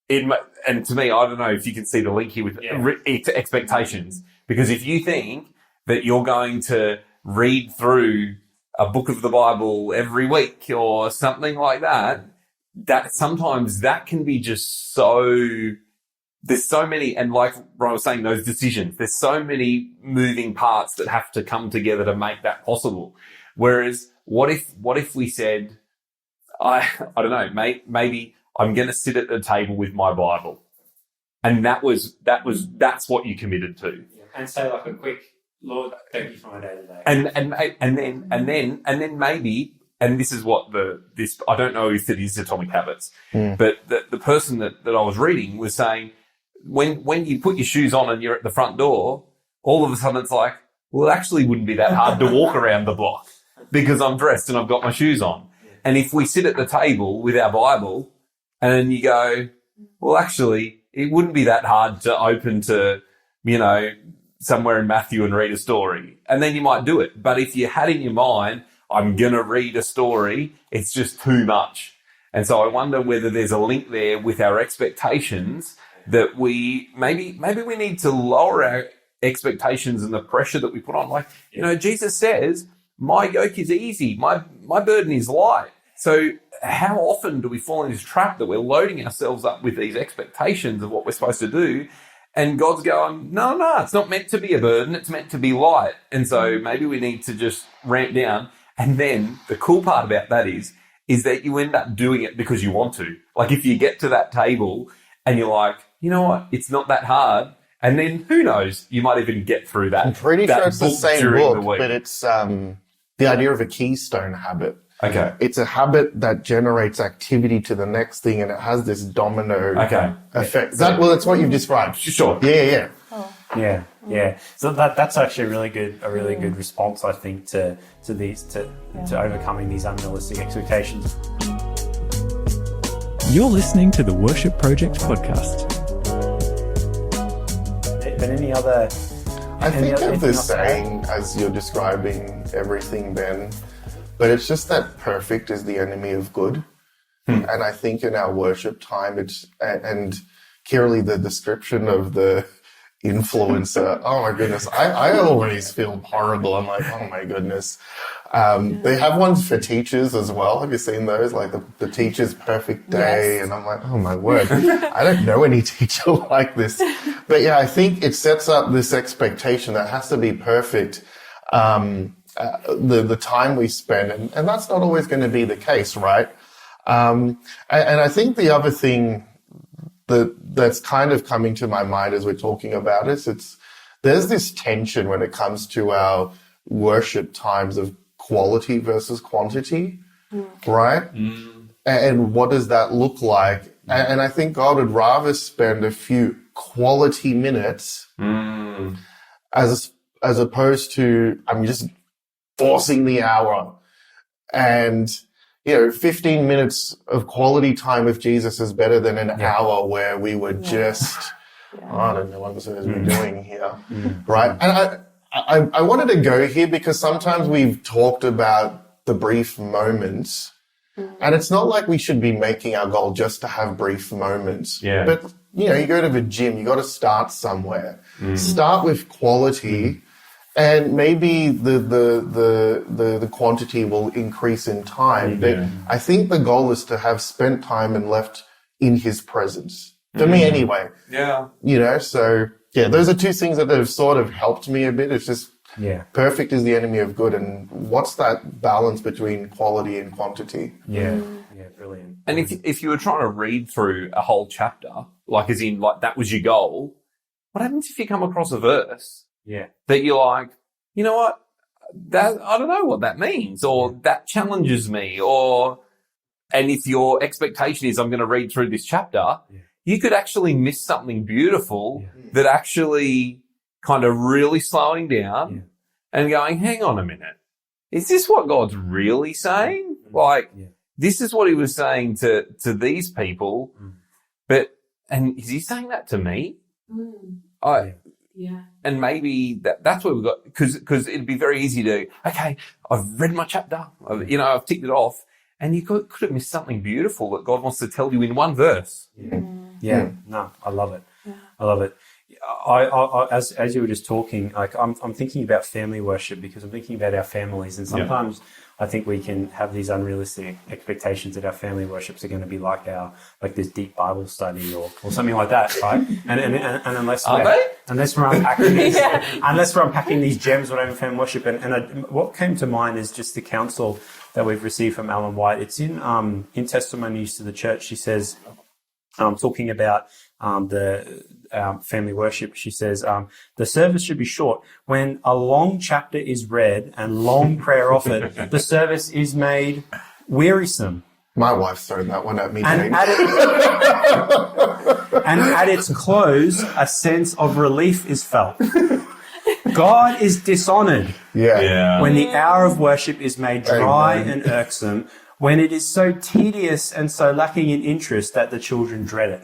and to me, I don't know if you can see the link here with expectations, because if you think that you're going to read through a book of the Bible every week or something like that, that sometimes that can be just there's so many, and like Ryan was saying, those decisions, there's so many moving parts that have to come together to make that possible. Whereas what if we said, I don't know, maybe I'm going to sit at the table with my Bible, and that's what you committed to. And say like a quick, Lord, thank you for my day today. And then maybe, and this is what I don't know if it is Atomic Habits, but the person that I was reading was saying, when you put your shoes on and you're at the front door, all of a sudden it's like, well, it actually wouldn't be that hard to walk around the block because I'm dressed and I've got my shoes on. And if we sit at the table with our Bible and you go, well, actually, it wouldn't be that hard to open to, somewhere in Matthew and read a story. And then you might do it. But if you had in your mind, I'm going to read a story, it's just too much. And so I wonder whether there's a link there with our expectations, that we maybe we need to lower our expectations and the pressure that we put on. Like, Jesus says, my yoke is easy, my burden is light. So how often do we fall in this trap that we're loading ourselves up with these expectations of what we're supposed to do? And God's going, no, it's not meant to be a burden. It's meant to be light. And so maybe we need to just ramp down. And then the cool part about that is that you end up doing it because you want to. Like if you get to that table and you're like, you know what, it's not that hard. And then who knows, you might even get through that. I'm pretty sure it's the same book, but it's the idea of a keystone habit. Okay. It's a habit that generates activity to the next thing, and it has this domino effect. That's what you've described. Sure. Yeah. Yeah. So that's actually a really good response, I think, to overcoming these unrealistic expectations. You're listening to the Worship Project podcast. But any other? I think of the saying as you're describing everything, Ben. But it's just that perfect is the enemy of good. And I think in our worship time, and clearly the description of the influencer. Oh my goodness. I always feel horrible. I'm like, oh my goodness. They have ones for teachers as well. Have you seen those? Like the teacher's perfect day. Yes. And I'm like, oh my word. I don't know any teacher like this. But yeah, I think it sets up this expectation that has to be perfect. The time we spend, and that's not always going to be the case, right? And I think the other thing that's kind of coming to my mind as we're talking about it, there's this tension when it comes to our worship times of quality versus quantity, right? And what does that look like? And I think God would rather spend a few quality minutes as opposed to, I'm just forcing the hour. And, 15 minutes of quality time with Jesus is better than an hour where we were just, I don't know what we're doing here, right? And I wanted to go here because sometimes we've talked about the brief moments, and it's not like we should be making our goal just to have brief moments. Yeah. But, you go to the gym, you got to start somewhere. Start with quality. And maybe the quantity will increase in time. But I think the goal is to have spent time and left in his presence. For me anyway. Yeah. So those are two things that have sort of helped me a bit. It's just perfect is the enemy of good. And what's that balance between quality and quantity? Yeah. Yeah, brilliant. And if you were trying to read through a whole chapter, like as in like that was your goal, what happens if you come across a verse that you're like, you know what, that I don't know what that means, or that challenges me, and if your expectation is I'm going to read through this chapter, you could actually miss something beautiful that actually kind of really slowing down and going, hang on a minute, is this what God's really saying? Like, this is what he was saying to these people, and is he saying that to me? And maybe that's where we've got, because it'd be very easy to, okay, I've read my chapter, I've ticked it off, and you could have missed something beautiful that God wants to tell you in one verse. No, I love it. I love it. I as you were just talking, like I'm thinking about family worship because I'm thinking about our families, and sometimes I think we can have these unrealistic expectations that our family worships are going to be like this deep Bible study or something like that, right? And unless we're unpacking these, unless we're unpacking these gems, whatever family worship, what came to mind is just the counsel that we've received from Ellen White. It's in Testimonies to the Church. She says, talking about the family worship, she says, the service should be short. When a long chapter is read and long prayer offered, the service is made wearisome. My wife's thrown that one at me. And at its close, a sense of relief is felt. God is dishonored when the hour of worship is made dry and irksome, when it is so tedious and so lacking in interest that the children dread it.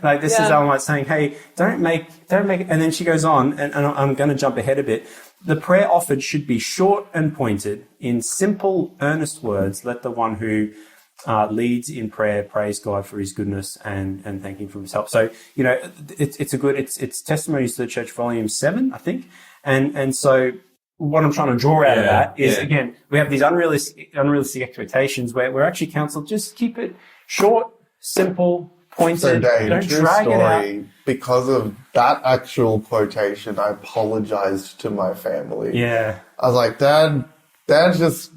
Like this is Ellen White saying, hey, don't make it. And then she goes on, and I'm going to jump ahead a bit. The prayer offered should be short and pointed. In simple, earnest words, let the one who leads in prayer praise God for his goodness and thank him for his help. So, it's Testimonies to the Church, volume 7, I think. And so what I'm trying to draw out of that is, again, we have these unrealistic expectations where we're actually counseled, just keep it short, simple, pointed. So, Dayne, don't true drag it out. story, because of that actual quotation, I apologized to my family. Yeah. I was like, Dad's just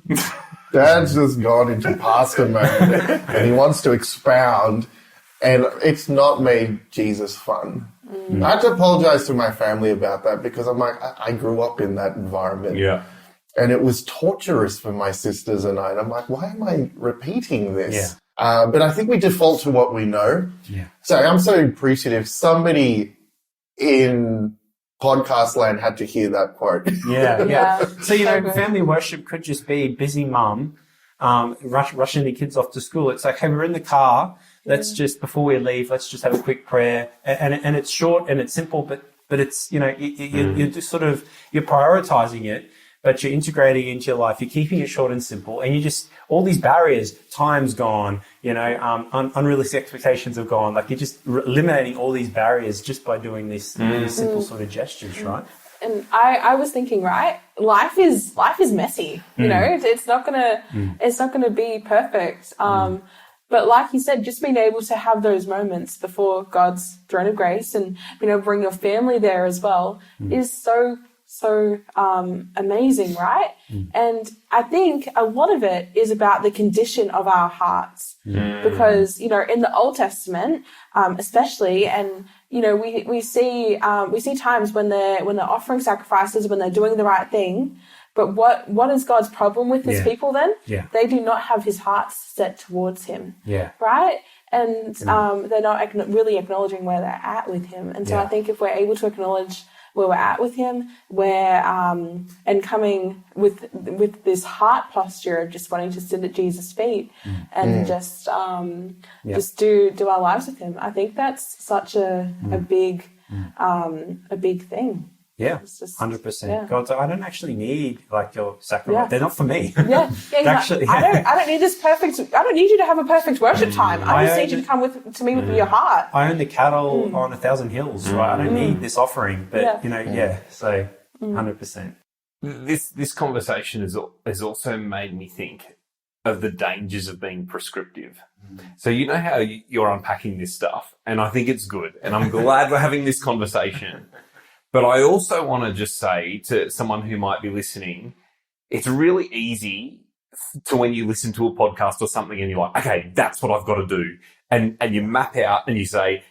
gone into pastor mode and he wants to expound, and it's not made Jesus fun. I had to apologize to my family about that because I'm like, I grew up in that environment. Yeah. And it was torturous for my sisters and I. And I'm like, why am I repeating this? But I think we default to what we know. Yeah. So I'm so appreciative. Somebody in podcast land had to hear that quote. Yeah. So, family worship could just be busy mum rushing the kids off to school. It's like, hey, we're in the car. Let's just, before we leave, let's just have a quick prayer. And it's short and it's simple, but it's, you're just sort of, you're prioritizing it. but you're integrating into your life. You're keeping it short and simple, and you just, all these barriers, time's gone, unrealistic expectations have gone. Like, you're just eliminating all these barriers just by doing these simple sort of gestures, right? And I was thinking, right, life is messy. It's not gonna be perfect. But like you said, just being able to have those moments before God's throne of grace and being able to bring your family there as well is so amazing, right? And I think a lot of it is about the condition of our hearts, because in the Old Testament, especially, and we see times when they're offering sacrifices, when they're doing the right thing. But what is God's problem with his people then? Yeah. They do not have his heart set towards him. Yeah. Right? And they're not really acknowledging where they're at with him. And so I think if we're able to acknowledge where we're at with him, and coming with this heart posture of just wanting to sit at Jesus' feet and just do our lives with him, I think that's such a big thing. Yeah, It's just 100%. yeah. God, so I don't actually need your sacrament. Yeah. They're not for me. Yeah. Actually, I don't need this perfect. I don't need you to have a perfect worship time. I just need you to come to me with your heart. I own the cattle on 1,000 hills, right? I don't need this offering, but so 100%. This conversation has also made me think of the dangers of being prescriptive. So you know how you're unpacking this stuff, and I think it's good, and I'm glad we're having this conversation. But I also want to just say to someone who might be listening, it's really easy to, when you listen to a podcast or something and you're like, okay, that's what I've got to do. And you map out and you say,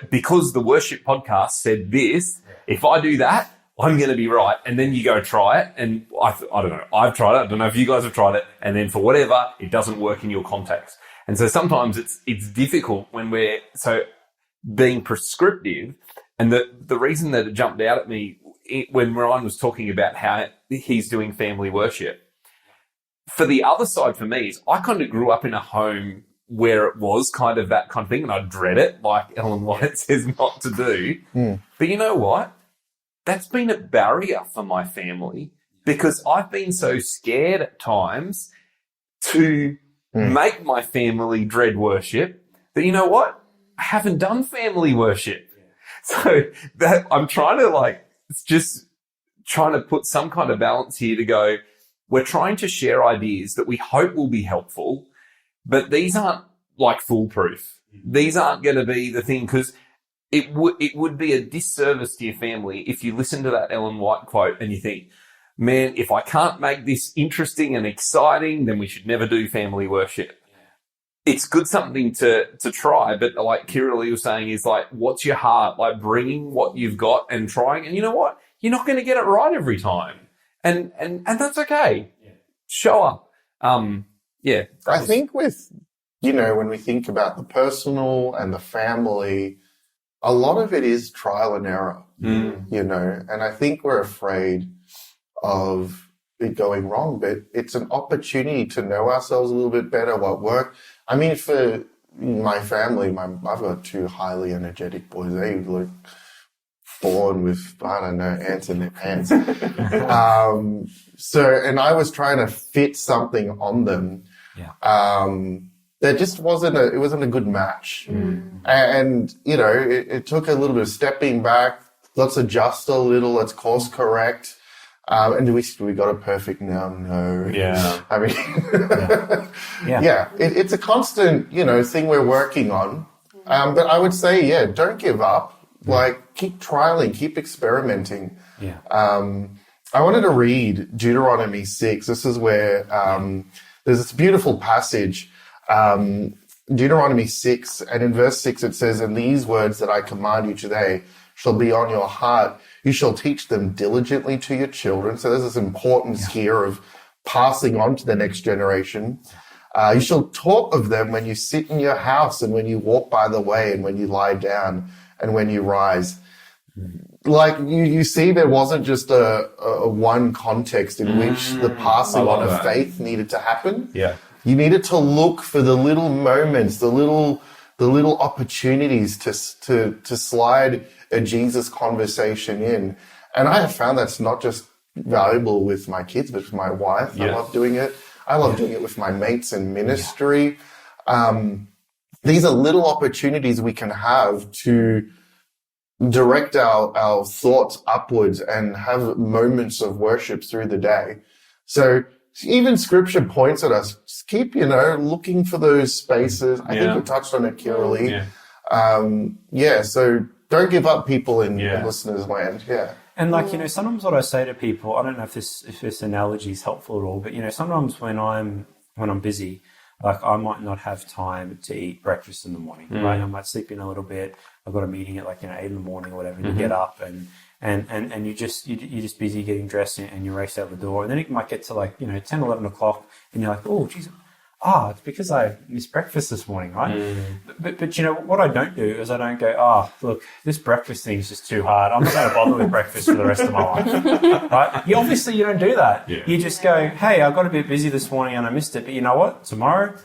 because the worship podcast said this, if I do that, I'm going to be right. And then you go try it. And I don't know, I've tried it. I don't know if you guys have tried it. And then for whatever, it doesn't work in your context. And so sometimes it's difficult when we're being prescriptive. And the reason that it jumped out at me when Ryan was talking about how he's doing family worship, for the other side for me is I kind of grew up in a home where it was kind of that kind of thing, and I dread it, like Ellen White says not to do. But you know what? That's been a barrier for my family, because I've been so scared at times to make my family dread worship that, you know what? I haven't done family worship. So that I'm trying to put some kind of balance here to go, we're trying to share ideas that we hope will be helpful, but these aren't like foolproof. These aren't going to be the thing, because it would be a disservice to your family if you listen to that Ellen White quote and you think, man, if I can't make this interesting and exciting, then we should never do family worship. It's good something to try, but like Kira Lee was saying, is like, what's your heart? Like, bringing what you've got and trying. And you know what? You're not going to get it right every time. And that's okay. Yeah. Show up. I think with, when we think about the personal and the family, a lot of it is trial and error, and I think we're afraid of it going wrong, but it's an opportunity to know ourselves a little bit better, what worked. I mean, for my family, I've got two highly energetic boys. They look born with, I don't know, ants in their pants. And I was trying to fit something on them. Yeah. That just wasn't a good match. And, it took a little bit of stepping back. Let's adjust a little. Let's course correct. And we got it perfect now? No. Yeah. I mean, it's a constant, thing we're working on. But I would say, don't give up. Like, keep trialing, keep experimenting. Yeah. I wanted to read Deuteronomy 6. This is where, there's this beautiful passage, Deuteronomy 6, and in verse 6 it says, "And these words that I command you today shall be on your heart. You shall teach them diligently to your children." So there's this importance here of passing on to the next generation. "You shall talk of them when you sit in your house and when you walk by the way and when you lie down and when you rise." Like you see, there wasn't just a one context in which the passing on of faith needed to happen. Yeah. You needed to look for the little moments, the little opportunities to slide a Jesus conversation in. And I have found that's not just valuable with my kids, but with my wife. Yeah. I love doing it. I love doing it with my mates in ministry. These are little opportunities we can have to direct our thoughts upwards and have moments of worship through the day. So even scripture points at us, just keep, looking for those spaces. I think we touched on it, Kiralee. So don't give up, people in listeners' land. Yeah. And sometimes what I say to people, I don't know if this analogy is helpful at all, but sometimes when I'm busy, like I might not have time to eat breakfast in the morning, right? I might sleep in a little bit. I've got a meeting at 8 in the morning or whatever, and you get up and you're just busy getting dressed and you race out the door. And then it might get to 10, 11 o'clock and you're like, oh, geez, it's because I missed breakfast this morning, right? But what I don't do is I don't go, look, this breakfast thing is just too hard. I'm not going to bother with breakfast for the rest of my life, right? You don't do that. Yeah. You just go, hey, I got a bit busy this morning and I missed it, but you know what? Tomorrow,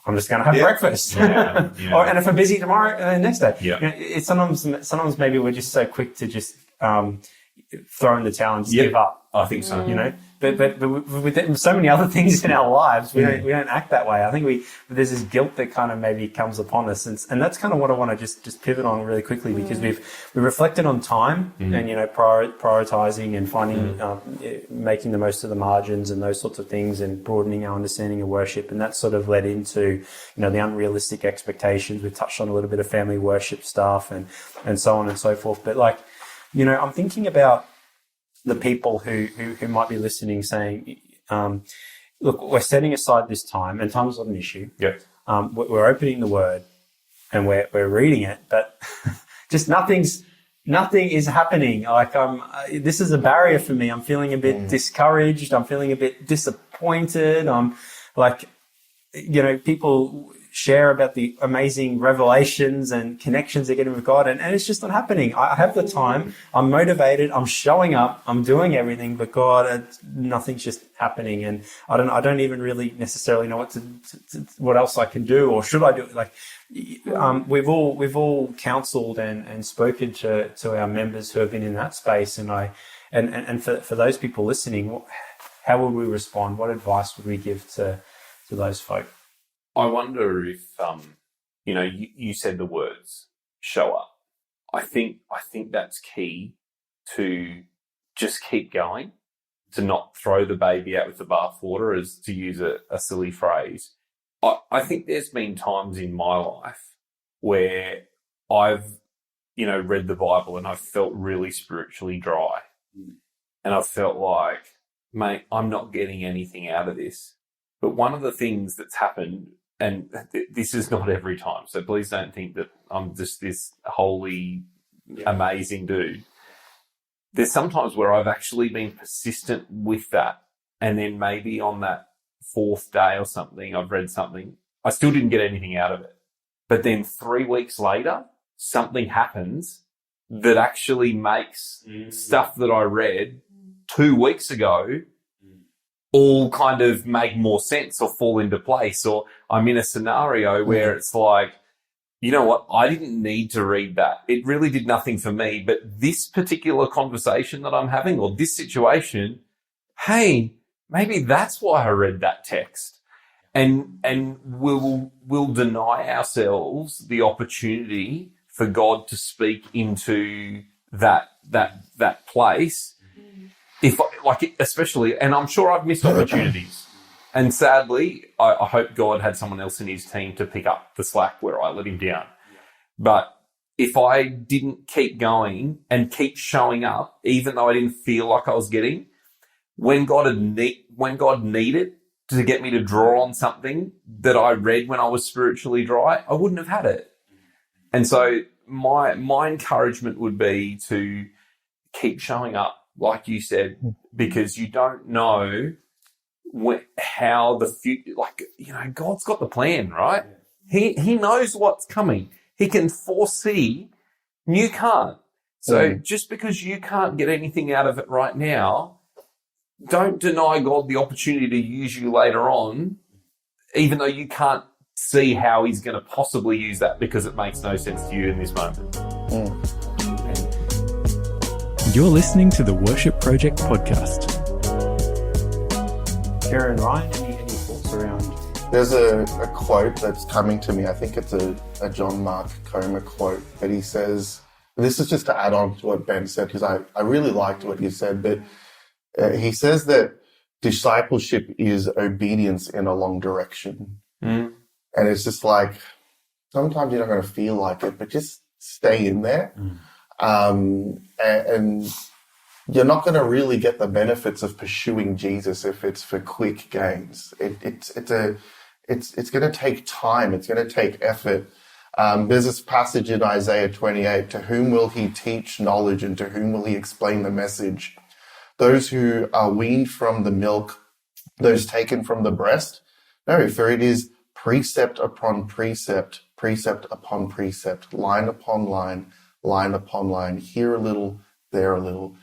I'm just going to have breakfast. And if I'm busy tomorrow, next day. Yeah. It's sometimes maybe we're just so quick to just throw in the towel and just give up. I think so. But with so many other things in our lives, we don't act that way. I think there's this guilt that kind of maybe comes upon us, and that's kind of what I want to just pivot on really quickly, because we've reflected on time and prioritizing and finding making the most of the margins and those sorts of things, and broadening our understanding of worship, and that sort of led into the unrealistic expectations. We touched on a little bit of family worship stuff and so on and so forth. But I'm thinking about the people who might be listening saying, look, we're setting aside this time, and time's not an issue. Yeah. We're opening the Word and we're reading it, but just nothing is happening. This is a barrier for me. I'm feeling a bit discouraged. I'm feeling a bit disappointed. I'm people share about the amazing revelations and connections they're getting with God, and it's just not happening. I have the time, I'm motivated, I'm showing up, I'm doing everything, but God, nothing's just happening, and I don't even really necessarily know what else I can do, or should I do it? We've all counseled and spoken to our members who have been in that space, and for those people listening, how would we respond? What advice would we give to those folk? I wonder if, you said the words, show up. I think that's key, to just keep going, to not throw the baby out with the bathwater, as to use a silly phrase. I think there's been times in my life where I've, read the Bible and I've felt really spiritually dry. And I've felt like, mate, I'm not getting anything out of this. But one of the things that's happened, and this is not every time, so please don't think that I'm just this holy, amazing dude. There's sometimes where I've actually been persistent with that, and then maybe on that fourth day or something, I've read something. I still didn't get anything out of it. But then 3 weeks later, something happens that actually makes stuff that I read 2 weeks ago all kind of make more sense or fall into place. Or I'm in a scenario where it's like, you know what? I didn't need to read that. It really did nothing for me. But this particular conversation that I'm having, or this situation, hey, maybe that's why I read that text. And we'll deny ourselves the opportunity for God to speak into that place. Especially, and I'm sure I've missed opportunities. And sadly, I hope God had someone else in his team to pick up the slack where I let him down. But if I didn't keep going and keep showing up, even though I didn't feel like I was getting, when God needed to get me to draw on something that I read when I was spiritually dry, I wouldn't have had it. And so my encouragement would be to keep showing up, like you said, because you don't know how the future, God's got the plan, right? He knows what's coming. He can foresee, and you can't. So just because you can't get anything out of it right now, don't deny God the opportunity to use you later on, even though you can't see how he's going to possibly use that, because it makes no sense to you in this moment. You're listening to the Worship Project podcast. Kira and Ryan, any thoughts around? There's a quote that's coming to me. I think it's a John Mark Comer quote, but he says, this is just to add on to what Ben said, because I really liked what you said, but he says that discipleship is obedience in a long direction. And it's just like, sometimes you're not going to feel like it, but just stay in there. And you're not going to really get the benefits of pursuing Jesus if it's for quick gains. It's going to take time. It's going to take effort. There's this passage in Isaiah 28, to whom will he teach knowledge and to whom will he explain the message? Those who are weaned from the milk, those taken from the breast? No, for it is precept upon precept, precept upon precept, line upon line, line upon line, here a little, there a little.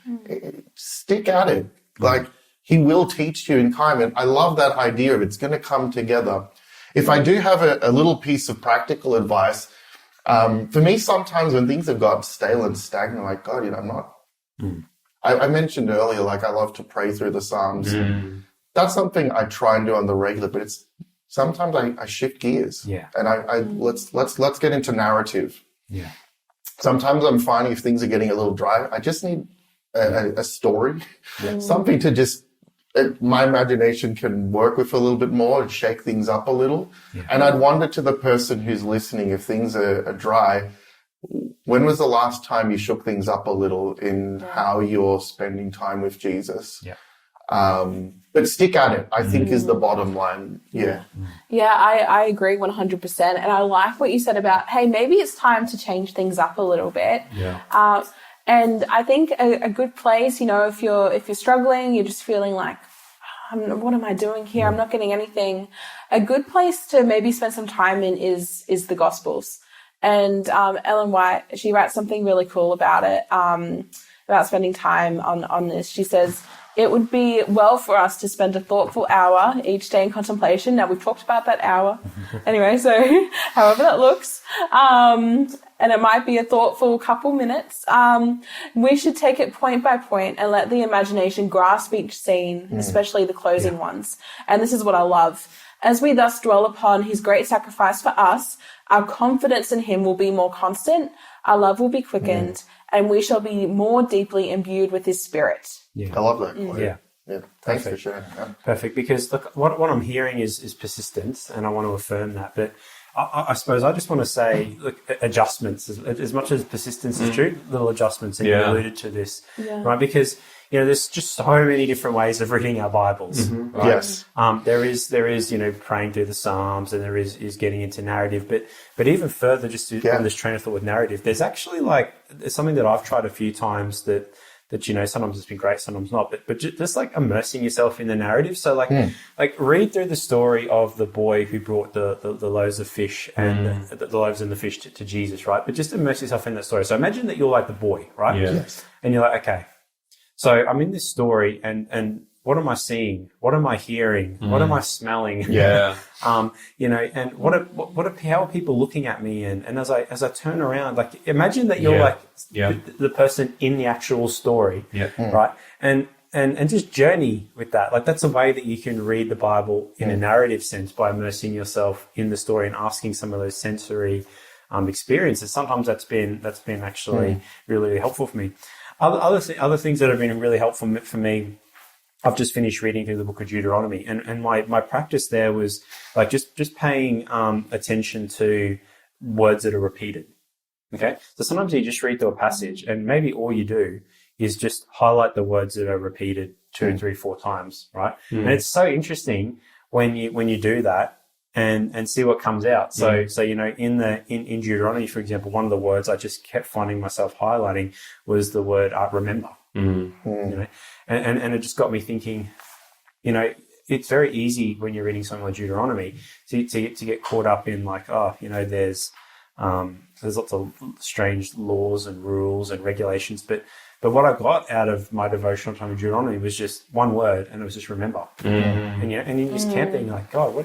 Stick at it. Like, he will teach you in time. And I love that idea of it's going to come together. If I do have a little piece of practical advice, for me, sometimes when things have got stale and stagnant, like, God, I'm not. I mentioned earlier, like, I love to pray through the Psalms. That's something I try and do on the regular, but it's sometimes I shift gears. And let's get into narrative. Sometimes I'm finding if things are getting a little dry, I just need a story, something to just, my imagination can work with a little bit more and shake things up a little. And I'd wonder to the person who's listening, if things are dry, when was the last time you shook things up a little in how you're spending time with Jesus? But stick at it, I think, is the bottom line. Yeah, I agree 100%. And I like what you said about, hey, maybe it's time to change things up a little bit. And I think a good place, if you're struggling, you're just feeling like, what am I doing here? I'm not getting anything. A good place to maybe spend some time in is the Gospels. And Ellen White, she writes something really cool about it, about spending time on this. She says, it would be well for us to spend a thoughtful hour each day in contemplation. Now, we've talked about that hour. Anyway, so however that looks. And it might be a thoughtful couple minutes. We should take it point by point and let the imagination grasp each scene, especially the closing ones. And this is what I love. As we thus dwell upon his great sacrifice for us, our confidence in him will be more constant, our love will be quickened, and we shall be more deeply imbued with his spirit. I love that quote. Thanks for sharing that. Perfect. Because look, what I'm hearing is persistence, and I want to affirm that. But I suppose I just want to say, look, adjustments, as much as persistence is true, little adjustments, and you alluded to this, right? Because there's just so many different ways of reading our Bibles. Right? Yes. There is praying through the Psalms, and there is getting into narrative. But even further, just on this train of thought with narrative, there's actually there's something that I've tried a few times that sometimes it's been great, sometimes not. But just like immersing yourself in the narrative. So like read through the story of the boy who brought the loaves of fish and the loaves and the fish to Jesus, right? But just immerse yourself in that story. So imagine that you're like the boy, right? Yes. And you're like, okay. So I'm in this story, and what am I seeing? What am I hearing? What am I smelling? Yeah. And how are people looking at me? And as I turn around, like imagine that you're the person in the actual story, right? And just journey with that. Like that's a way that you can read the Bible in a narrative sense, by immersing yourself in the story and asking some of those sensory experiences. Sometimes that's been actually really, really helpful for me. Other things that have been really helpful for me, I've just finished reading through the book of Deuteronomy, and my practice there was like just paying attention to words that are repeated. Okay, so sometimes you just read through a passage, and maybe all you do is just highlight the words that are repeated 2, 3, 4 times, right? And it's so interesting when you do that. And see what comes out. So in Deuteronomy, for example, one of the words I just kept finding myself highlighting was the word remember. And it just got me thinking. It's very easy when you're reading something like Deuteronomy to get caught up in like, there's lots of strange laws and rules and regulations, but what I got out of my devotional time in Deuteronomy was just one word, and it was just remember. And you just can't think like, God, what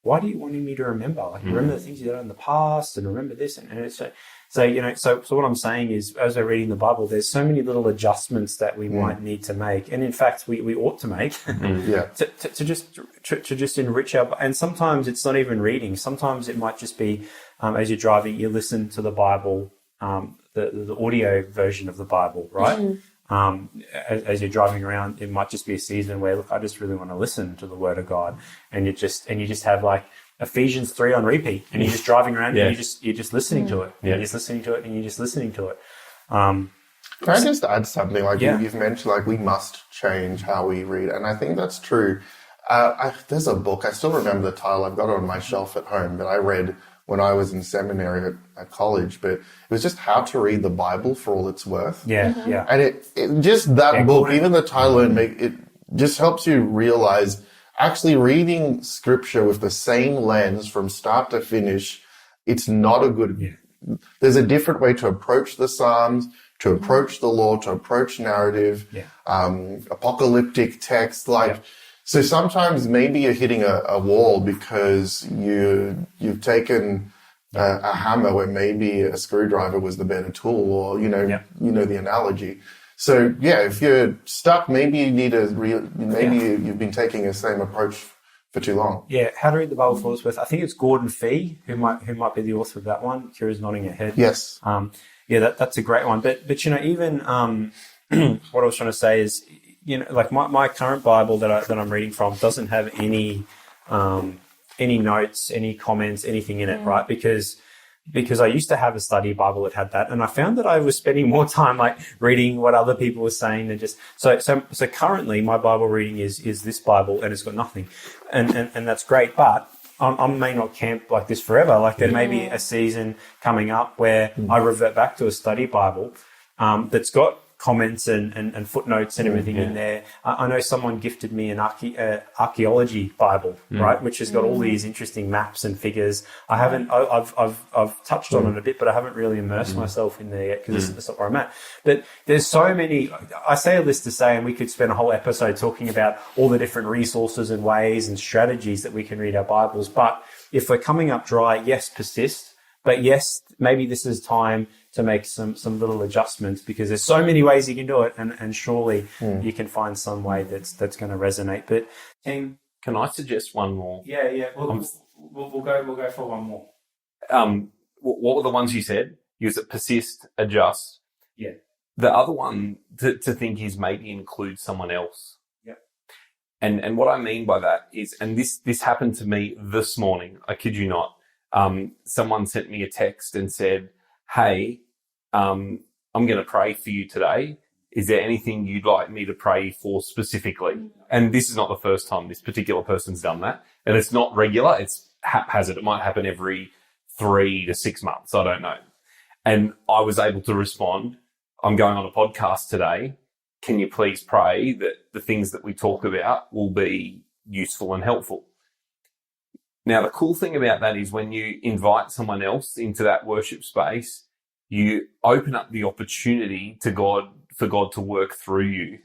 why do you want me to remember? Like, remember the things you did in the past and remember this. And it's so what I'm saying is, as we're reading the Bible, there's so many little adjustments that we might need to make. And in fact, we ought to make to just enrich our, and sometimes it's not even reading. Sometimes it might just be, as you're driving, you listen to the Bible, the audio version of the Bible, right? As you're driving around, it might just be a season where, look, I just really want to listen to the Word of God, and you just have like Ephesians 3 on repeat, and you're just driving around and you're just listening to it, and you're just listening to it, and you're just listening to it. Can I just add something? Like you've mentioned, like we must change how we read, and I think that's true. There's a book, I still remember the title. I've got it on my shelf at home, that I read when I was in seminary at college, but it was just How to Read the Bible for All It's Worth. Yeah. And it just that book, even the title, it just helps you realize actually reading scripture with the same lens from start to finish, it's not a good, there's a different way to approach the Psalms, to approach the law, to approach narrative, apocalyptic text, so sometimes maybe you're hitting a wall because you've taken a hammer where maybe a screwdriver was the better tool, or you know the analogy. So if you're stuck, maybe you need you've been taking the same approach for too long. Yeah, How to Read the Bible for All It's Worth. I think it's Gordon Fee who might be the author of that one. Kira's nodding her head. Yes. That's a great one. But even what I was trying to say is, like my current Bible that I'm reading from doesn't have any notes, any comments, anything in it, right? Because I used to have a study Bible that had that, and I found that I was spending more time like reading what other people were saying than just so currently my Bible reading is this Bible, and it's got nothing, and that's great, but I may not camp like this forever. Like there may be a season coming up where I revert back to a study Bible that's got comments and footnotes and everything in there. I know someone gifted me an archaeology Bible, right, which has got all these interesting maps and figures. I've touched on it a bit, but I haven't really immersed myself in there yet because that's not where I'm at. But there's so many. I say all this to say, and we could spend a whole episode talking about all the different resources and ways and strategies that we can read our Bibles. But if we're coming up dry, yes, persist. But yes, maybe this is time to make some little adjustments, because there's so many ways you can do it, and surely you can find some way that's going to resonate. But team, can I suggest one more? Yeah. We'll go for one more. What were the ones you said? Use it, persist, adjust. Yeah. The other one to think is maybe include someone else. Yep. And what I mean by that is, and this happened to me this morning, I kid you not. Someone sent me a text and said, "Hey, I'm going to pray for you today. Is there anything you'd like me to pray for specifically?" And this is not the first time this particular person's done that. And it's not regular. It's haphazard. It might happen every 3 to 6 months. I don't know. And I was able to respond, "I'm going on a podcast today. Can you please pray that the things that we talk about will be useful and helpful?" Now, the cool thing about that is when you invite someone else into that worship space, you open up the opportunity for God to work through you.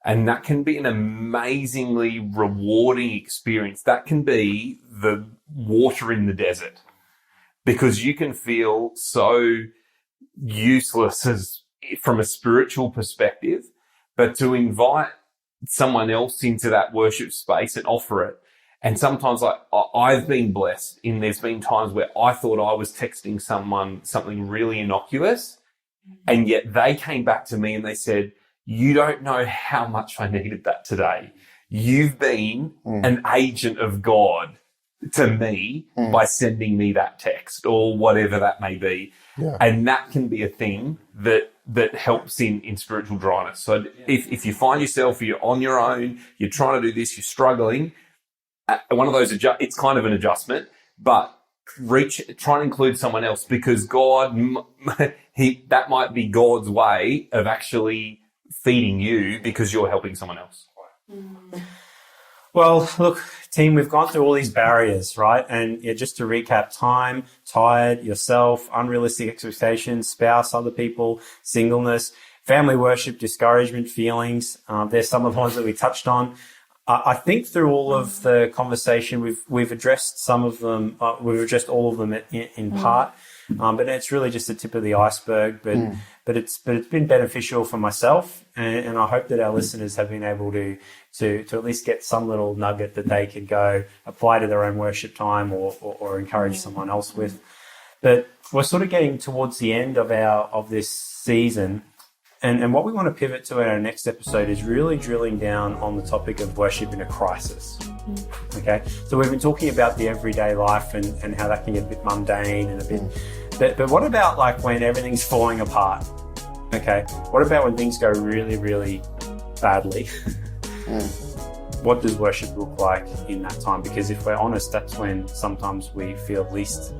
And that can be an amazingly rewarding experience. That can be the water in the desert, because you can feel so useless from a spiritual perspective, but to invite someone else into that worship space and offer it. And sometimes I've been blessed in there's been times where I thought I was texting someone something really innocuous, and yet they came back to me and they said, "You don't know how much I needed that today. You've been an agent of God to me by sending me that text," or whatever that may be. Yeah. And that can be a thing that helps in spiritual dryness. So if you find yourself, you're on your own, you're trying to do this, you're struggling, one of those, it's kind of an adjustment, but try and include someone else, because God, that might be God's way of actually feeding you because you're helping someone else. Well, look, team, we've gone through all these barriers, right? And just to recap: time, tired, yourself, unrealistic expectations, spouse, other people, singleness, family worship, discouragement, feelings. There's some of the ones that we touched on. I think through all of the conversation, we've addressed some of them. We've addressed all of them in part, but it's really just the tip of the iceberg. But it's been beneficial for myself, and I hope that our listeners have been able to at least get some little nugget that they could go apply to their own worship time or encourage someone else with. But we're sort of getting towards the end of this season. And what we want to pivot to in our next episode is really drilling down on the topic of worship in a crisis. Okay, so we've been talking about the everyday life and how that can get a bit mundane and a bit. But what about like when everything's falling apart? Okay, what about when things go really, really badly? What does worship look like in that time? Because if we're honest, that's when sometimes we feel least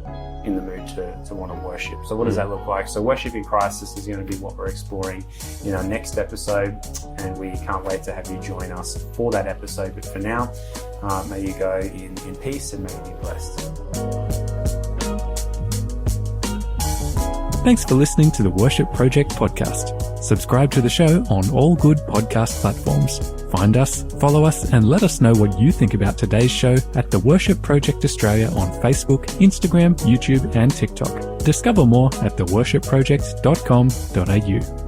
in the mood to want to worship. So what does that look like? So worship in crisis is going to be what we're exploring in our next episode, and we can't wait to have you join us for that episode. But for now, may you go in peace and may you be blessed. Thanks for listening to the Worship Project podcast. Subscribe to the show on all good podcast platforms. Find us, follow us, and let us know what you think about today's show at the Worship Project Australia on Facebook, Instagram, YouTube, and TikTok. Discover more at theworshipproject.com.au.